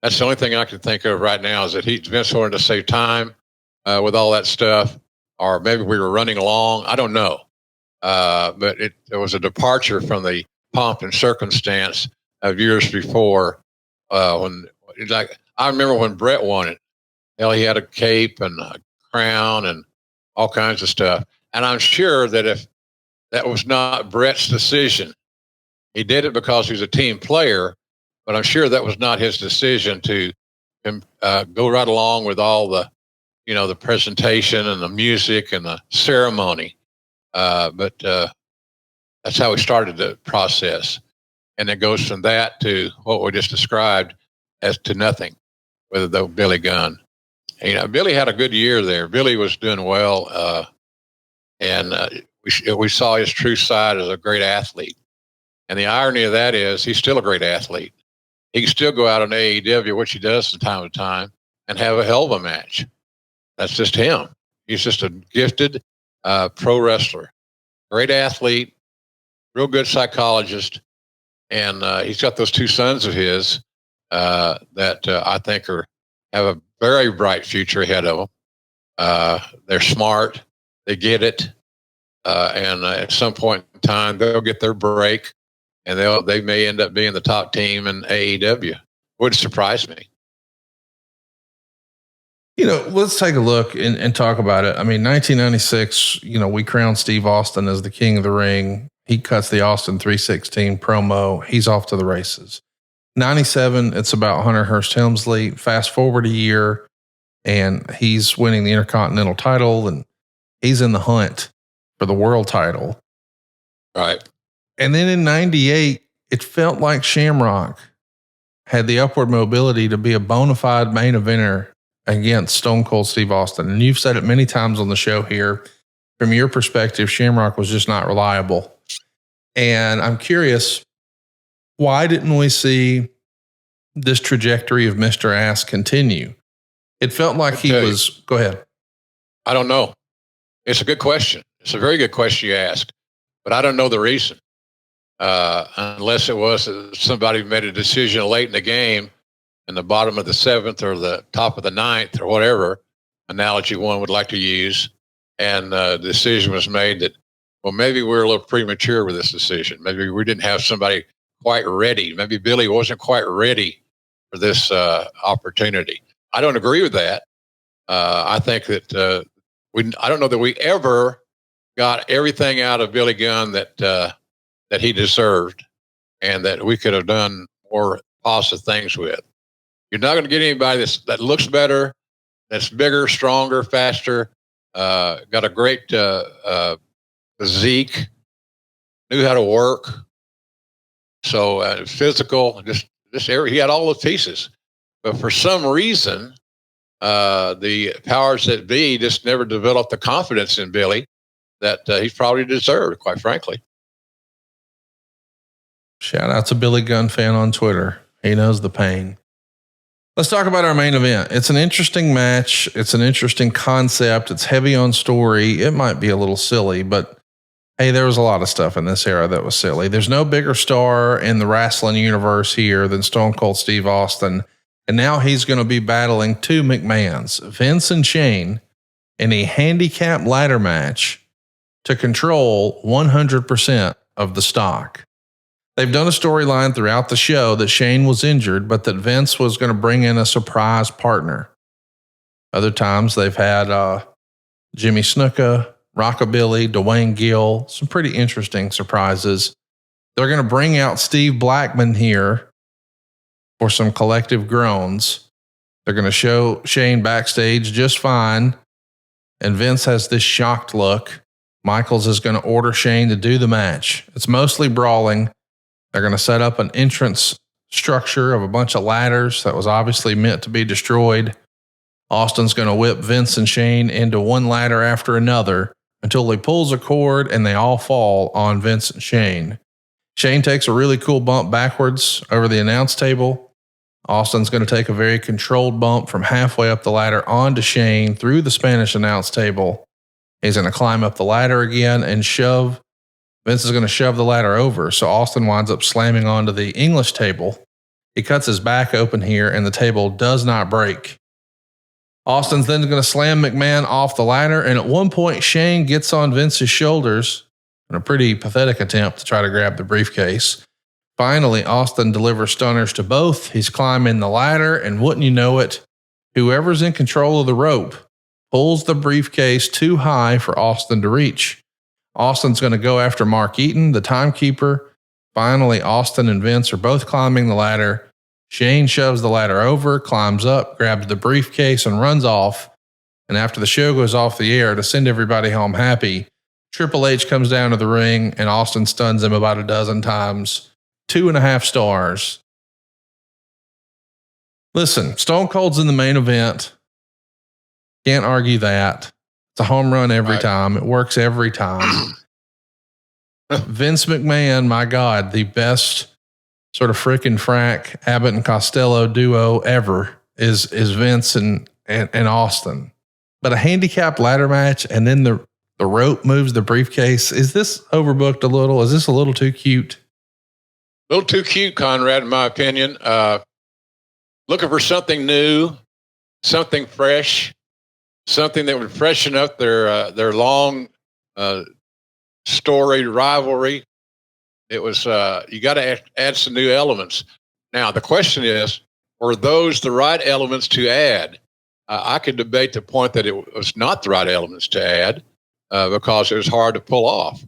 That's the only thing I can think of right now is that Vince wanted to save time with all that stuff, or maybe we were running along. I don't know. But there was a departure from the pomp and circumstance of years before. I remember when Brett won it. Hell, he had a cape and a crown and all kinds of stuff. And I'm sure that if that was not Brett's decision, he did it because he's a team player. But I'm sure that was not his decision to go right along with all the, the presentation and the music and the ceremony. But that's how we started the process. And it goes from that to what we just described as to nothing with the Billy Gunn. And, Billy had a good year there. Billy was doing well. And we saw his true side as a great athlete. And the irony of that is he's still a great athlete. He can still go out on AEW, which he does from time to time, and have a hell of a match. That's just him. He's just a gifted pro wrestler, great athlete, real good psychologist. And he's got those two sons of his that I think have a very bright future ahead of them. They're smart. They get it. And at some point in time, they'll get their break. And they may end up being the top team in AEW. Would surprise me. Let's take a look and talk about it. I mean, 1996, we crowned Steve Austin as the king of the ring. He cuts the Austin 316 promo. He's off to the races. 97, it's about Hunter Hearst Helmsley. Fast forward a year, and he's winning the Intercontinental title, and he's in the hunt for the world title. Right. And then in 98, it felt like Shamrock had the upward mobility to be a bona fide main eventer against Stone Cold Steve Austin. And you've said it many times on the show here. From your perspective, Shamrock was just not reliable. And I'm curious, why didn't we see this trajectory of Mr. Ass continue? It felt like he was... Go ahead. I don't know. It's a good question. It's a very good question you ask, but I don't know the reason. Unless it was that somebody made a decision late in the game in the bottom of the seventh or the top of the ninth or whatever analogy one would like to use. And the decision was made that, well, maybe we're a little premature with this decision. Maybe we didn't have somebody quite ready. Maybe Billy wasn't quite ready for this opportunity. I don't agree with that. I think that I don't know that we ever got everything out of Billy Gunn that he deserved and that we could have done more positive things with. You're not going to get anybody that looks better, that's bigger, stronger, faster, got a great physique, knew how to work. So physical, this area, he had all the pieces. But for some reason, the powers that be just never developed the confidence in Billy that he probably deserved, quite frankly. Shout out to Billy Gunn fan on Twitter. He knows the pain. Let's talk about our main event. It's an interesting match. It's an interesting concept. It's heavy on story. It might be a little silly, but hey, there was a lot of stuff in this era that was silly. There's no bigger star in the wrestling universe here than Stone Cold Steve Austin. And now he's going to be battling two McMahons, Vince and Shane, in a handicap ladder match to control 100% of the stock. They've done a storyline throughout the show that Shane was injured, but that Vince was going to bring in a surprise partner. Other times they've had Jimmy Snuka, Rockabilly, Dwayne Gill, some pretty interesting surprises. They're going to bring out Steve Blackman here for some collective groans. They're going to show Shane backstage just fine. And Vince has this shocked look. Michaels is going to order Shane to do the match. It's mostly brawling. They're going to set up an entrance structure of a bunch of ladders that was obviously meant to be destroyed. Austin's going to whip Vince and Shane into one ladder after another until he pulls a cord and they all fall on Vince and Shane. Shane takes a really cool bump backwards over the announce table. Austin's going to take a very controlled bump from halfway up the ladder onto Shane through the Spanish announce table. He's going to climb up the ladder again and shove. Vince is going to shove the ladder over. So Austin winds up slamming onto the English table. He cuts his back open here and the table does not break. Austin's then going to slam McMahon off the ladder. And at one point, Shane gets on Vince's shoulders in a pretty pathetic attempt to try to grab the briefcase. Finally, Austin delivers stunners to both. He's climbing the ladder, and wouldn't you know it, whoever's in control of the rope pulls the briefcase too high for Austin to reach. Austin's going to go after Mark Eaton, the timekeeper. Finally, Austin and Vince are both climbing the ladder. Shane shoves the ladder over, climbs up, grabs the briefcase, and runs off. And after the show goes off the air to send everybody home happy, Triple H comes down to the ring, and Austin stuns him about a dozen times. 2.5 stars. Listen, Stone Cold's in the main event. Can't argue that. It's a home run every time. It works every time. Vince McMahon, my God, the best sort of frickin' frack Abbott and Costello duo ever is Vince and Austin. But a handicap ladder match and then the rope moves the briefcase. Is this overbooked a little? Is this a little too cute? A little too cute, Conrad, in my opinion. Looking for something new, something fresh, something that would freshen up their long, storied rivalry. It was you got to add some new elements. Now the question is, were those the right elements to add? I could debate the point that it was not the right elements to add because it was hard to pull off,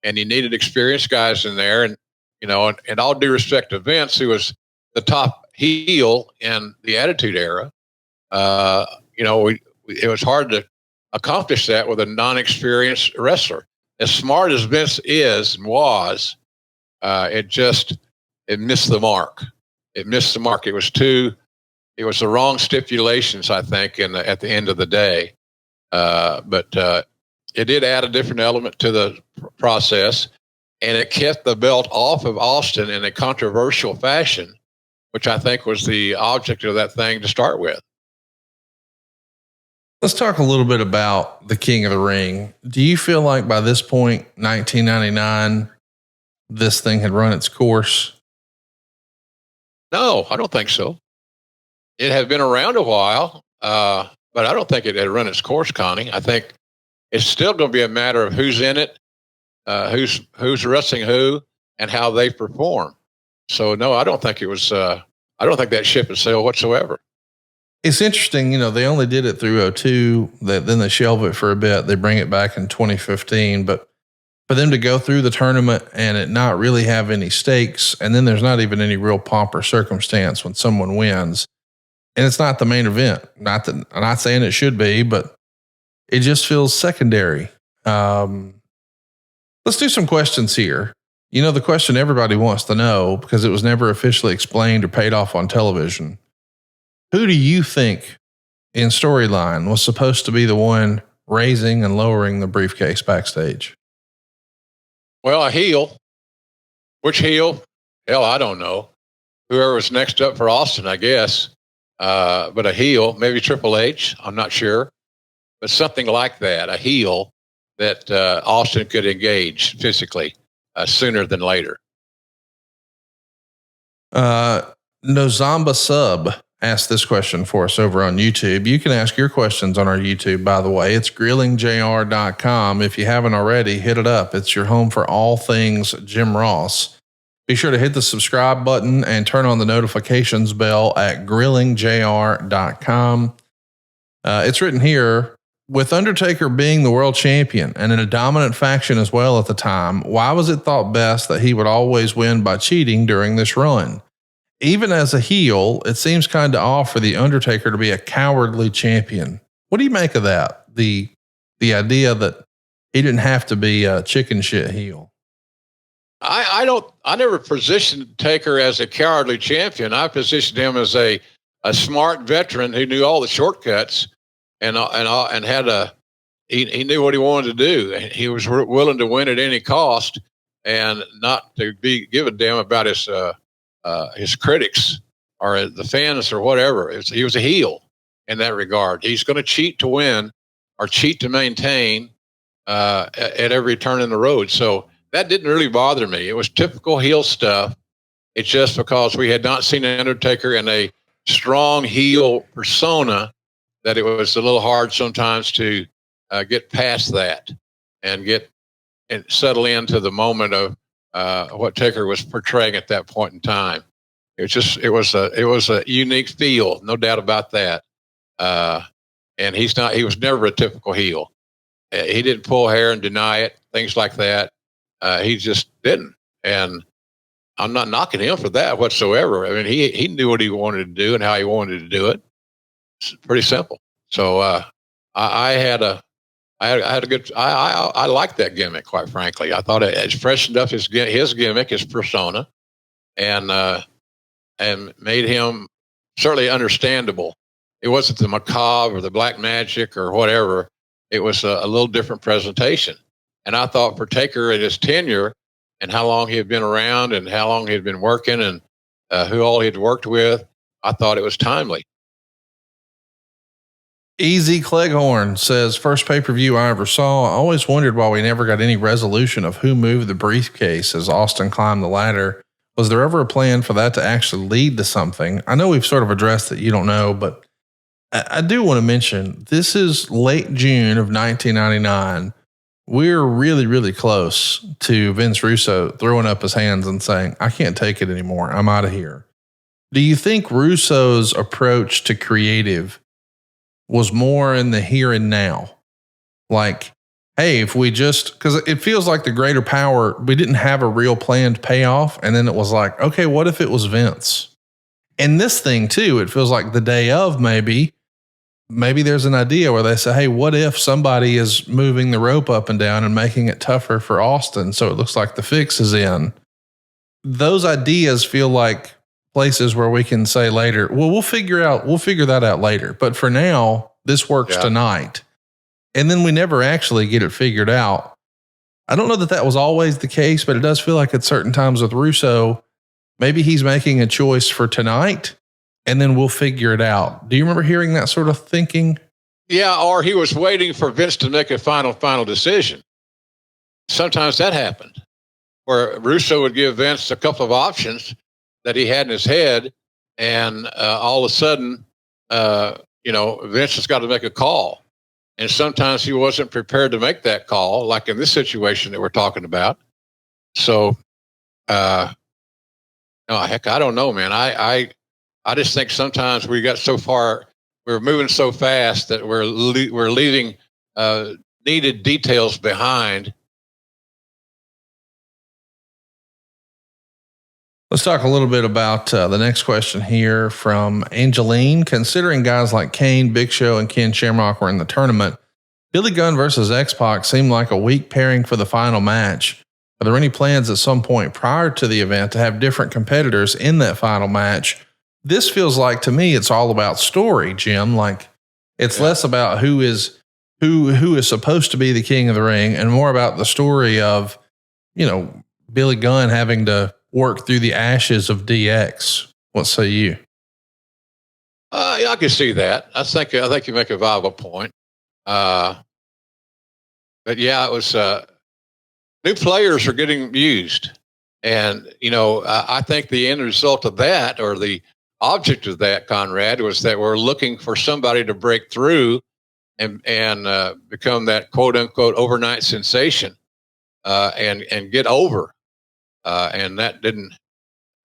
and you needed experienced guys in there. And you know, and all due respect to Vince, who was the top heel in the Attitude Era, you know, it was hard to accomplish that with a non-experienced wrestler. As smart as Vince is and was, it missed the mark. It missed the mark. It was the wrong stipulations, I think, at the end of the day. But it did add a different element to the process. And it kept the belt off of Austin in a controversial fashion, which I think was the object of that thing to start with. Let's talk a little bit about the King of the Ring. Do you feel like by this point, 1999, this thing had run its course? No, I don't think so. It had been around a while, but I don't think it had run its course, Connie. I think it's still going to be a matter of who's in it, who's wrestling who, and how they perform. So no, I don't think it was. I don't think that ship has sailed whatsoever. It's interesting, you know, they only did it through 2002. Then they shelve it for a bit. They bring it back in 2015. But for them to go through the tournament and it not really have any stakes, and then there's not even any real pomp or circumstance when someone wins, and it's not the main event. I'm not saying it should be, but it just feels secondary. Let's do some questions here. You know, the question everybody wants to know, because it was never officially explained or paid off on television. Who do you think in storyline was supposed to be the one raising and lowering the briefcase backstage? Well, a heel. Which heel? Hell, I don't know. Whoever was next up for Austin, I guess. But a heel, maybe Triple H. I'm not sure. But something like that, a heel that Austin could engage physically sooner than later. Nozamba Sub asked this question for us over on YouTube. You can ask your questions on our YouTube, by the way. It's grillingjr.com. If you haven't already, hit it up. It's your home for all things Jim Ross. Be sure to hit the subscribe button and turn on the notifications bell at grillingjr.com. It's written here, with Undertaker being the world champion and in a dominant faction as well at the time, why was it thought best that he would always win by cheating during this run? Even as a heel, it seems kind of off for the Undertaker to be a cowardly champion. What do you make of that? The idea that he didn't have to be a chicken shit heel. I never positioned Taker as a cowardly champion. I positioned him as a smart veteran who knew all the shortcuts and had he knew what he wanted to do. He was willing to win at any cost. and not to give a damn about his critics or the fans or whatever. He was a heel in that regard. He's going to cheat to win or cheat to maintain at every turn in the road. So that didn't really bother me. It was typical heel stuff. It's just because we had not seen Undertaker in a strong heel persona that it was a little hard sometimes to get past that and settle into the moment of what Taker was portraying at that point in time. It was a unique feel, no doubt about that. And he was never a typical heel. He didn't pull hair and deny it, things like that. He just didn't. And I'm not knocking him for that whatsoever. I mean, he knew what he wanted to do and how he wanted to do it. It's pretty simple. So I liked that gimmick, quite frankly. I thought it freshened up his gimmick, his persona, and made him certainly understandable. It wasn't the macabre or the black magic or whatever. It was a little different presentation. And I thought for Taker and his tenure and how long he had been around and how long he had been working and who all he had worked with, I thought it was timely. Easy Cleghorn says, first pay-per-view I ever saw. I always wondered why we never got any resolution of who moved the briefcase as Austin climbed the ladder. Was there ever a plan for that to actually lead to something? I know we've sort of addressed that you don't know, but I do want to mention this is late June of 1999. We're really, really close to Vince Russo throwing up his hands and saying, I can't take it anymore. I'm out of here. Do you think Russo's approach to creative was more in the here and now? Like, hey, if we just, because it feels like the greater power, we didn't have a real planned payoff. And then it was like, okay, what if it was Vince? And this thing too, it feels like the day of maybe there's an idea where they say, hey, what if somebody is moving the rope up and down and making it tougher for Austin? So it looks like the fix is in. Those ideas feel like places where we can say later, well, we'll figure that out later. But for now, this works tonight. And then we never actually get it figured out. I don't know that was always the case, but it does feel like at certain times with Russo, maybe he's making a choice for tonight and then we'll figure it out. Do you remember hearing that sort of thinking? Yeah. Or he was waiting for Vince to make a final decision. Sometimes that happened where Russo would give Vince a couple of options that he had in his head. And all of a sudden, Vince has got to make a call. And sometimes he wasn't prepared to make that call, like in this situation that we're talking about. So, I don't know, man. I just think sometimes we got so far, we're moving so fast that we're leaving needed details behind. Let's talk a little bit about the next question here from Angeline. Considering guys like Kane, Big Show, and Ken Shamrock were in the tournament, Billy Gunn versus X-Pac seemed like a weak pairing for the final match. Are there any plans at some point prior to the event to have different competitors in that final match? This feels like, to me, it's all about story, Jim. Like it's less about who is supposed to be the king of the ring and more about the story of, Billy Gunn having to work through the ashes of DX. What say you? I can see that. I think you make a viable point. But yeah, it was new players are getting used, and I think the end result of that, or the object of that, Conrad, was that we're looking for somebody to break through and become that quote unquote overnight sensation, and get over. And that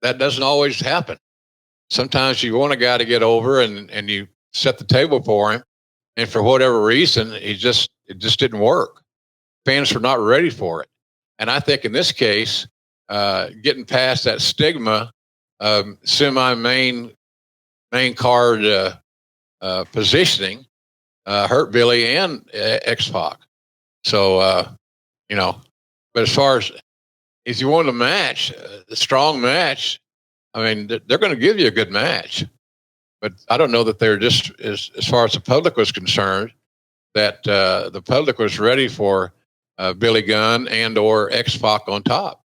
doesn't always happen. Sometimes you want a guy to get over and you set the table for him. And for whatever reason, it just didn't work. Fans were not ready for it. And I think in this case, getting past that stigma of main card positioning hurt Billy and X-Pac. So, but as far as if you want a match, a strong match, I mean, they're going to give you a good match. But I don't know that they're just, as far as the public was concerned, that the public was ready for Billy Gunn and or X-Pac on top.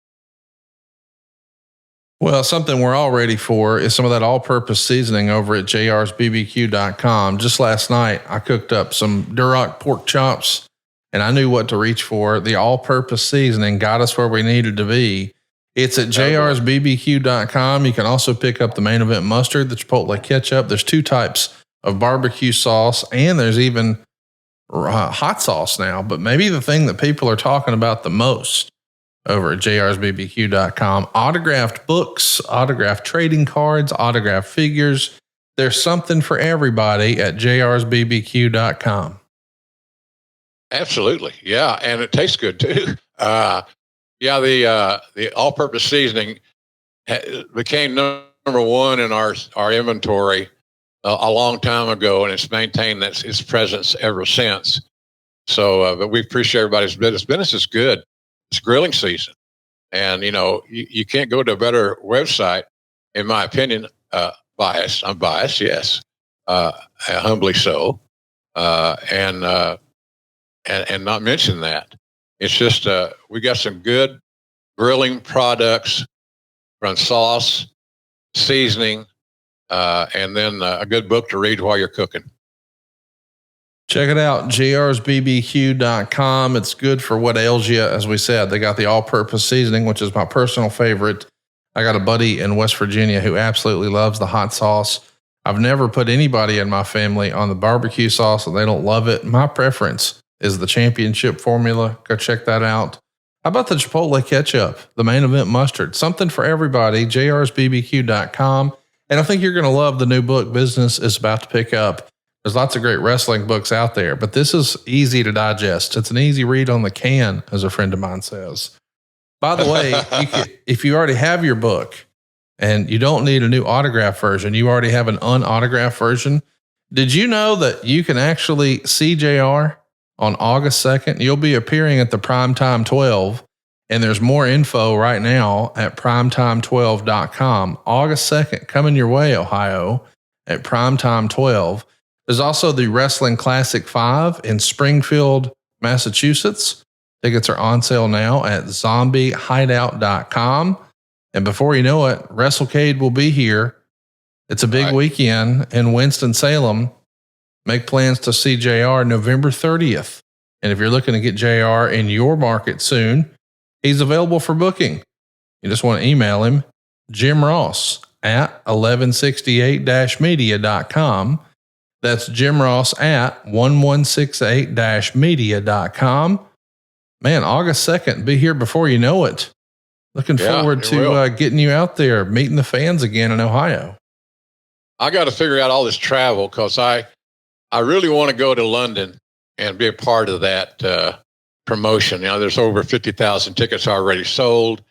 Well, something we're all ready for is some of that all-purpose seasoning over at jrsbbq.com. Just last night, I cooked up some Duroc pork chops, and I knew what to reach for. The all-purpose seasoning got us where we needed to be. It's at jrsbbq.com. You can also pick up the Main Event mustard, the Chipotle ketchup. There's 2 types of barbecue sauce, and there's even hot sauce now. But maybe the thing that people are talking about the most over at jrsbbq.com, autographed books, autographed trading cards, autographed figures. There's something for everybody at jrsbbq.com. Absolutely. Yeah. And it tastes good too. The all-purpose seasoning became number 1 in our inventory a long time ago, and it's maintained its presence ever since. So, but we appreciate everybody's business. Business is good. It's grilling season, and you can't go to a better website, in my opinion. Biased. I'm biased. Yes, humbly so, and not mention that. It's just we got some good grilling products from sauce, seasoning, and then a good book to read while you're cooking. Check it out, jrsbbq.com. It's good for what ails you. As we said, they got the all-purpose seasoning, which is my personal favorite. I got a buddy in West Virginia who absolutely loves the hot sauce. I've never put anybody in my family on the barbecue sauce and they don't love it. My preference is the championship formula. Go check that out. How about the Chipotle ketchup, the Main Event mustard? Something for everybody, jrsbbq.com. And I think you're going to love the new book Business is About to Pick Up. There's lots of great wrestling books out there, but this is easy to digest. It's an easy read on the can, as a friend of mine says. By the way, if you already have your book and you don't need a new autograph version, you already have an unautographed version. Did you know that you can actually see JR on August 2nd? You'll be appearing at the Primetime 12, and there's more info right now at primetime12.com. August 2nd, coming your way, Ohio, at Primetime 12. There's also the Wrestling Classic 5 in Springfield, Massachusetts. Tickets are on sale now at zombiehideout.com. And before you know it, WrestleCade will be here. It's a big weekend in Winston-Salem. Make plans to see JR November 30th. And if you're looking to get JR in your market soon, he's available for booking. You just want to email him, Jim Ross at 1168-media.com. That's Jim Ross at 1168-media.com. Man, August 2nd, be here before you know it. Looking forward to getting you out there, meeting the fans again in Ohio. I got to figure out all this travel because I really want to go to London and be a part of that promotion. There's over 50,000 tickets already sold.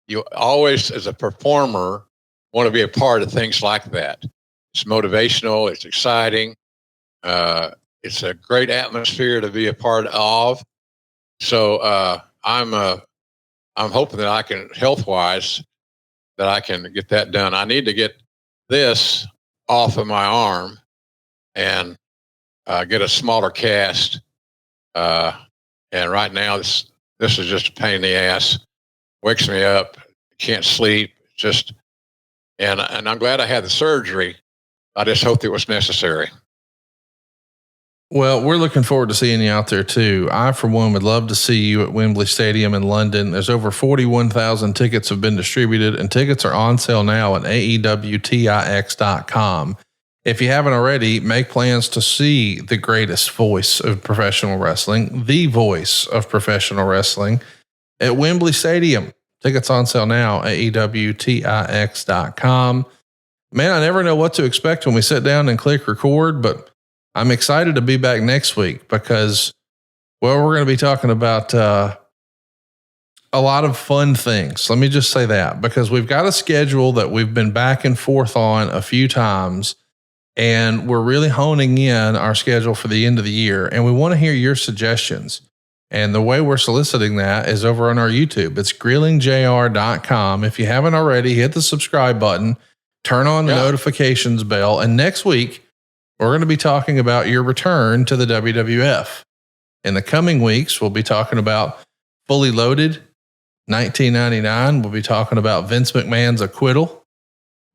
You always, as a performer, want to be a part of things like that. It's motivational. It's exciting. It's a great atmosphere to be a part of. So I'm hoping that I can, health-wise, that I can get that done. I need to get this off of my arm and get a smaller cast. And right now, this is just a pain in the ass. Wakes me up. Can't sleep. And I'm glad I had the surgery. I just hoped it was necessary. Well, we're looking forward to seeing you out there too. I, for one, would love to see you at Wembley Stadium in London. There's over 41,000 tickets have been distributed, and tickets are on sale now at AEWTIX.com. If you haven't already, make plans to see the greatest voice of professional wrestling, the voice of professional wrestling, at Wembley Stadium. Tickets on sale now at AEWTIX.com. Man, I never know what to expect when we sit down and click record, but I'm excited to be back next week because, well, we're going to be talking about a lot of fun things. Let me just say that, because we've got a schedule that we've been back and forth on a few times, and we're really honing in our schedule for the end of the year, and we want to hear your suggestions. And the way we're soliciting that is over on our YouTube. It's grillingjr.com. If you haven't already, hit the subscribe button, turn on the notifications bell, and next week, we're going to be talking about your return to the WWF. In the coming weeks, we'll be talking about Fully Loaded, 1999, we'll be talking about Vince McMahon's acquittal.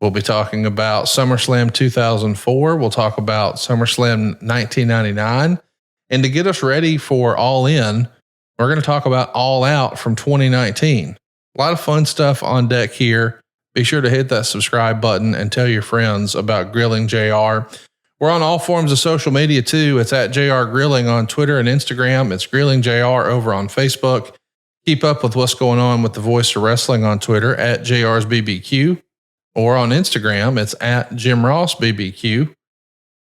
We'll be talking about SummerSlam 2004. We'll talk about SummerSlam 1999. And to get us ready for All In, we're going to talk about All Out from 2019. A lot of fun stuff on deck here. Be sure to hit that subscribe button and tell your friends about Grilling JR. We're on all forms of social media too. It's at JR Grilling on Twitter and Instagram. It's Grilling JR over on Facebook. Keep up with what's going on with the Voice of Wrestling on Twitter at JR's BBQ, or on Instagram. It's at Jim Ross BBQ.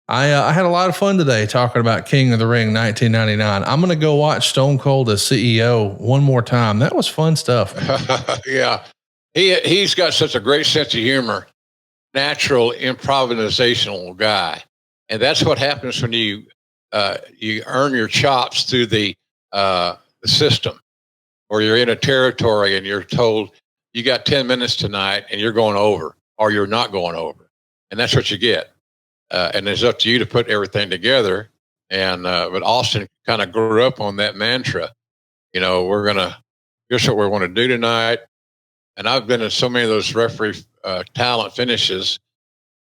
I had a lot of fun today talking about King of the Ring 1999. I'm going to go watch Stone Cold as CEO one more time. That was fun stuff. Yeah. He's got such a great sense of humor, natural improvisational guy. And that's what happens when you earn your chops through the system, or you're in a territory and you're told you got 10 minutes tonight and you're going over, or you're not going over. And that's what you get. And it's up to you to put everything together. And, but Austin kind of grew up on that mantra, here's what we want to do tonight. And I've been in so many of those referee talent finishes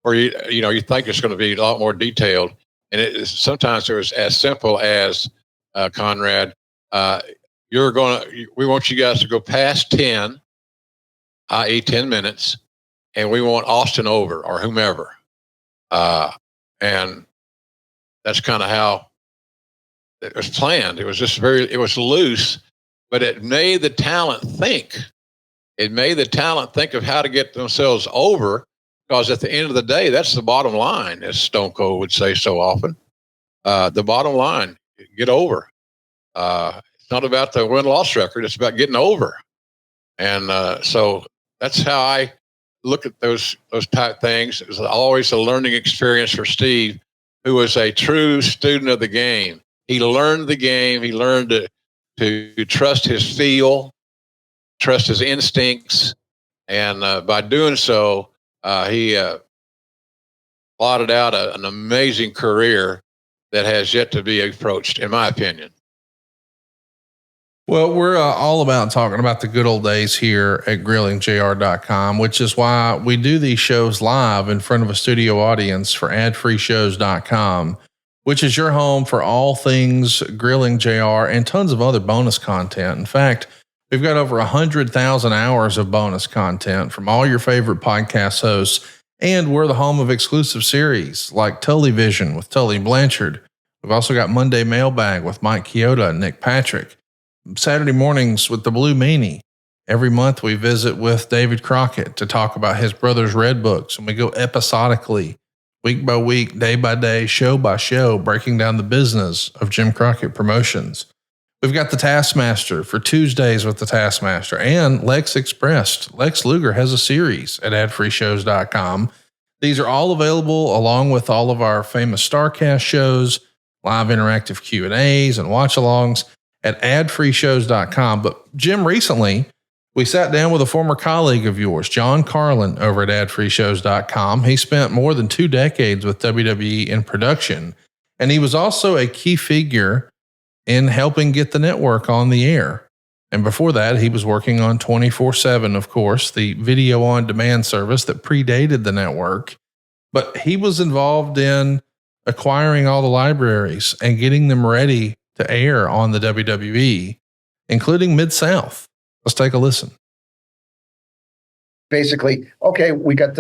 where you think it's going to be a lot more detailed. And sometimes it was as simple as, Conrad, we want you guys to go past 10, i.e. 10 minutes, and we want Austin over, or whomever. And that's kind of how it was planned. It was just it was loose, but it made the talent think. It made the talent think of how to get themselves over, because at the end of the day, that's the bottom line, as Stone Cold would say so often. The bottom line, get over. It's not about the win-loss record. It's about getting over. And so that's how I look at those type things. It was always a learning experience for Steve, who was a true student of the game. He learned the game. He learned to trust his feel, trust his instincts. And by doing so, he plotted out an amazing career that has yet to be approached, in my opinion. Well, we're all about talking about the good old days here at grillingjr.com, which is why we do these shows live in front of a studio audience for adfreeshows.com, which is your home for all things Grilling JR and tons of other bonus content. In fact, we've got over 100,000 hours of bonus content from all your favorite podcast hosts, and we're the home of exclusive series like Tully Vision with Tully Blanchard. We've also got Monday Mailbag with Mike Chioda and Nick Patrick. Saturday mornings with the Blue Meanie. Every month we visit with David Crockett to talk about his brother's Red Books, and we go episodically, week by week, day by day, show by show, breaking down the business of Jim Crockett Promotions. We've got the Taskmaster for Tuesdays with the Taskmaster, and Lex Expressed. Lex Luger has a series at adfreeshows.com. These are all available along with all of our famous StarCast shows, live interactive Q&As and watch-alongs at adfreeshows.com. But Jim, recently we sat down with a former colleague of yours, John Carlin, over at adfreeshows.com. He spent more than 2 decades with WWE in production, and he was also a key figure in helping get the network on the air. And before that, he was working on 24/7, of course, the video on demand service that predated the network. But he was involved in acquiring all the libraries and getting them ready to air on the WWE, including Mid-South. Let's take a listen. Basically, okay, we got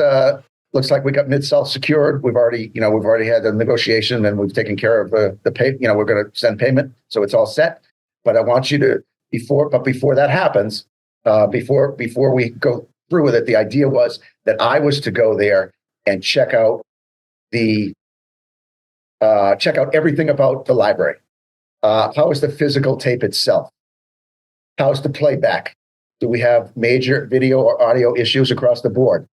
looks like we got Mid-South secured. We've already had the negotiation, and we've taken care of the pay. We're going to send payment, so it's all set. But I want you to before that happens, before we go through with it, the idea was that I was to go there and check out everything about the library. How is the physical tape itself? How's the playback? Do we have major video or audio issues across the board?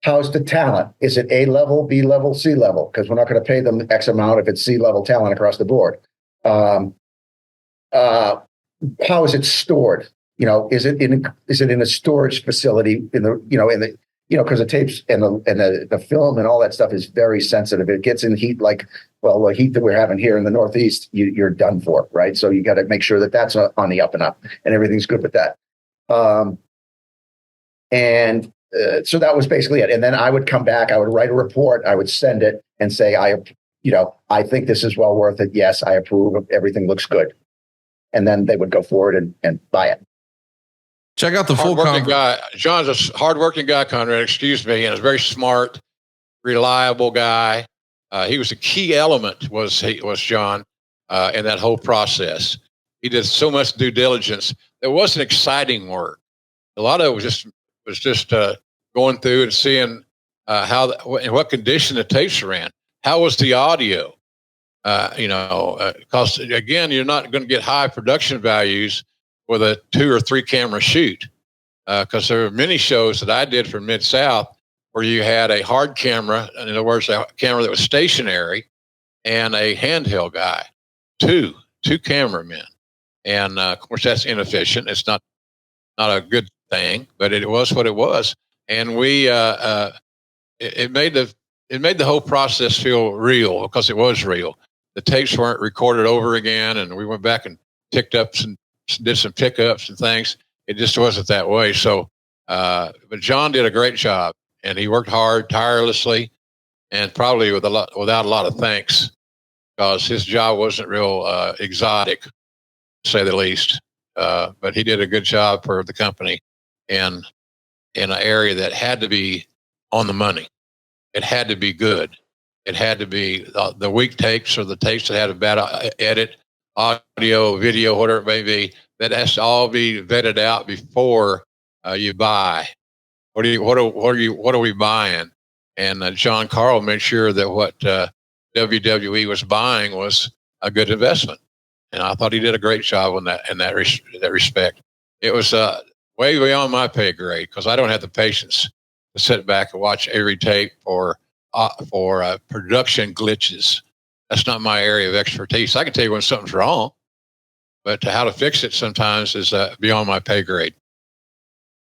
How's the talent? Is it A level, B level, C level? Because we're not going to pay them X amount if it's C level talent across the board. How is it stored? Is it in a storage facility because the tapes and the film and all that stuff is very sensitive. It gets in heat the heat that we're having here in the Northeast, you're done for, right? So you got to make sure that that's on the up and up and everything's good with that. So that was basically it. And then I would come back, I would write a report, I would send it and say, I think this is well worth it. Yes, I approve. Everything looks good. And then they would go forward and buy it. Check out the full guy. John's a hardworking guy, Conrad, excuse me, and a very smart, reliable guy. He was a key element, was John, in that whole process. He did so much due diligence. It wasn't exciting work. A lot of it was just going through and seeing in what condition the tapes were in. How was the audio? Because again, you're not going to get high production values with a 2 or 3 camera shoot. Because there were many shows that I did for Mid-South where you had a hard camera, in other words, a camera that was stationary, and a handheld guy, two cameramen. And of course, that's inefficient. It's not a good thing, but it was what it was. And we it made the whole process feel real, because it was real. The tapes weren't recorded over again, and we went back and picked up and did some pickups and things. It just wasn't that way. So, but John did a great job, and he worked hard, tirelessly, and probably without a lot of thanks, because his job wasn't real exotic, to say the least. But he did a good job for the company, and in an area that had to be on the money. It had to be good. It had to be the weak tapes, or the tapes that had a bad edit, audio, video, whatever it may be. That has to all be vetted out before you buy. What are we buying? And John Carl made sure that what WWE was buying was a good investment, and I thought he did a great job in that respect. It was way beyond my pay grade, because I don't have the patience to sit back and watch every tape for production glitches. That's not my area of expertise. I can tell you when something's wrong, but how to fix it sometimes is beyond my pay grade.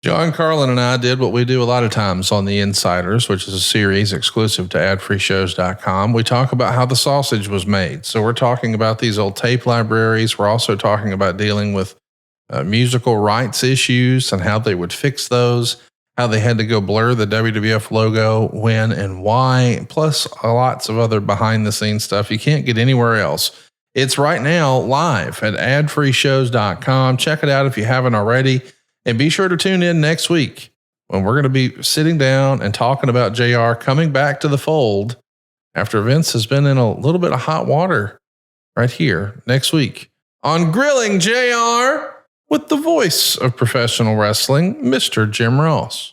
John Carlin and I did what we do a lot of times on The Insiders, which is a series exclusive to adfreeshows.com. We talk about how the sausage was made. So we're talking about these old tape libraries. We're also talking about dealing with musical rights issues and how they would fix those, how they had to go blur the WWF logo, when and why, plus lots of other behind the scenes stuff you can't get anywhere else. It's right now live at adfreeshows.com. Check it out if you haven't already. And be sure to tune in next week when we're going to be sitting down and talking about JR coming back to the fold after Vince has been in a little bit of hot water right here next week on Grilling JR with the voice of professional wrestling, Mr. Jim Ross.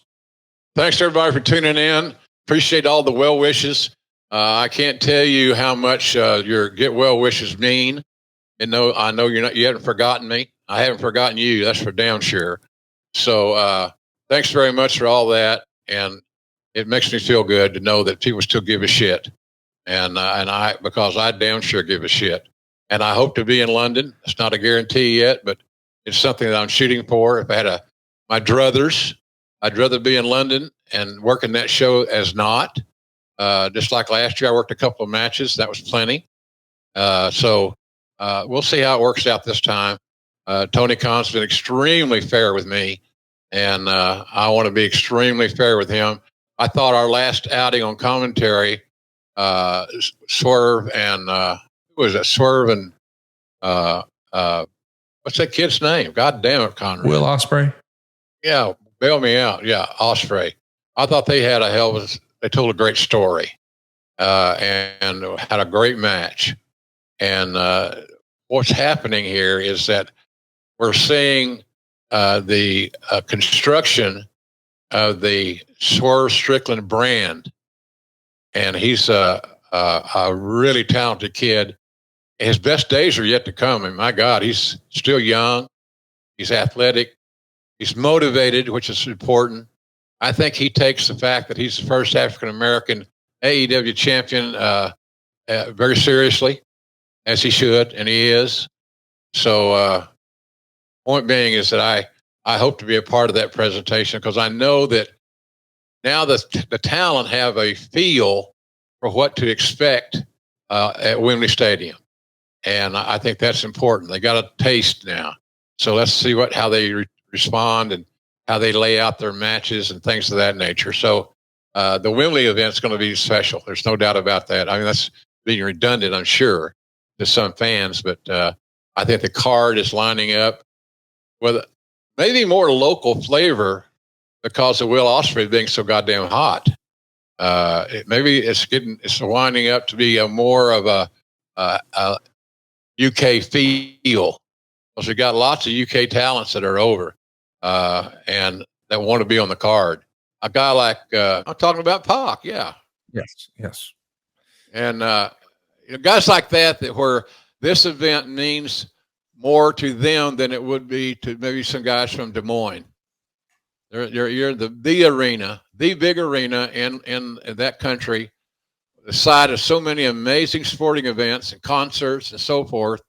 Thanks everybody for tuning in. Appreciate all the well wishes. I can't tell you how much your get well wishes mean. And I know you haven't forgotten me. I haven't forgotten you. That's for damn sure. So thanks very much for all that. And it makes me feel good to know that people still give a shit. Because I damn sure give a shit. And I hope to be in London. It's not a guarantee yet, but it's something that I'm shooting for. If I had my druthers, I'd rather be in London and working that show as not. Just like last year, I worked a couple of matches. That was plenty. So we'll see how it works out this time. Tony Khan's been extremely fair with me, and I want to be extremely fair with him. I thought our last outing on commentary, Swerve and who was that? Swerve and what's that kid's name? God damn it, Conrad. Will Ospreay. Yeah, bail me out. Yeah, Ospreay. I thought they had they told a great story and had a great match. And what's happening here is that we're seeing the construction of the Swerve Strickland brand. And he's a really talented kid. His best days are yet to come. And my God, he's still young. He's athletic. He's motivated, which is important. I think he takes the fact that he's the first African-American AEW champion very seriously, as he should, and he is. So point being is that I hope to be a part of that presentation, because I know that now the talent have a feel for what to expect at Wembley Stadium. And I think that's important. They got a taste now. So let's see how they respond and how they lay out their matches and things of that nature. So the Wembley event's going to be special. There's no doubt about that. I mean, that's being redundant, I'm sure, to some fans, but I think the card is lining up with maybe more local flavor because of Will Ospreay being so goddamn hot. Maybe it's winding up to be a more of a UK feel, because we got lots of UK talents that are over and that want to be on the card. A guy like I'm talking about Pac, yeah, yes, and guys like that where this event means more to them than it would be to maybe some guys from Des Moines. You're the arena, the big arena in that country, the site of so many amazing sporting events and concerts and so forth.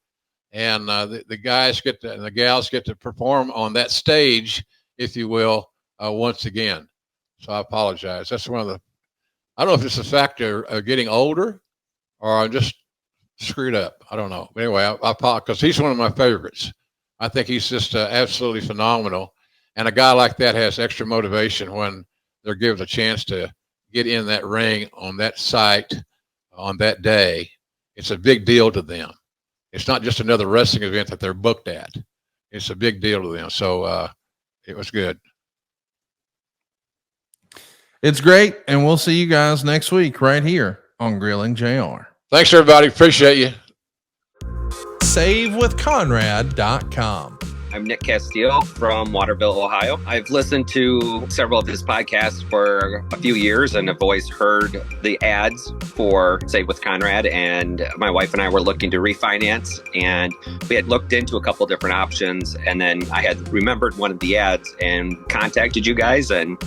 And the guys and the gals get to perform on that stage, if you will, once again. So I apologize. That's I don't know if it's a factor of getting older or I'm just screwed up. I don't know. But anyway, I apologize because he's one of my favorites. I think he's just absolutely phenomenal. And a guy like that has extra motivation when they're given a chance to get in that ring on that site on that day. It's a big deal to them. It's not just another wrestling event that they're booked at. It's a big deal to them. So it was good. It's great. And we'll see you guys next week right here on Grilling JR. Thanks, everybody. Appreciate you. SaveWithConrad.com. I'm Nick Castillo from Waterville, Ohio. I've listened to several of his podcasts for a few years and have always heard the ads for Save with Conrad. And my wife and I were looking to refinance, and we had looked into a couple different options. And then I had remembered one of the ads and contacted you guys. And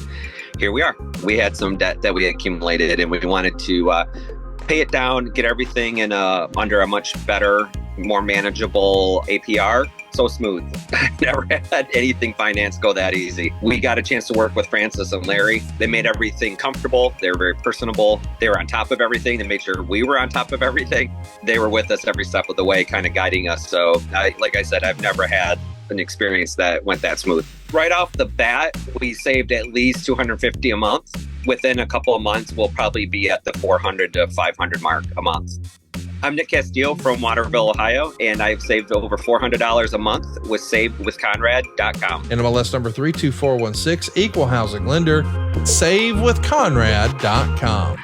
here we are. We had some debt that we accumulated, and we wanted to pay it down, get everything in under a much better, more manageable APR. So smooth. I've never had anything finance go that easy. We got a chance to work with Francis and Larry. They made everything comfortable. They were very personable. They were on top of everything. They made sure we were on top of everything. They were with us every step of the way, kind of guiding us. So like I said, I've never had an experience that went that smooth. Right off the bat, we saved at least $250 a month. Within a couple of months, we'll probably be at the $400 to $500 mark a month. I'm Nick Castillo from Waterville, Ohio, and I've saved over $400 a month with SaveWithConrad.com. NMLS number 32416, equal housing lender, SaveWithConrad.com.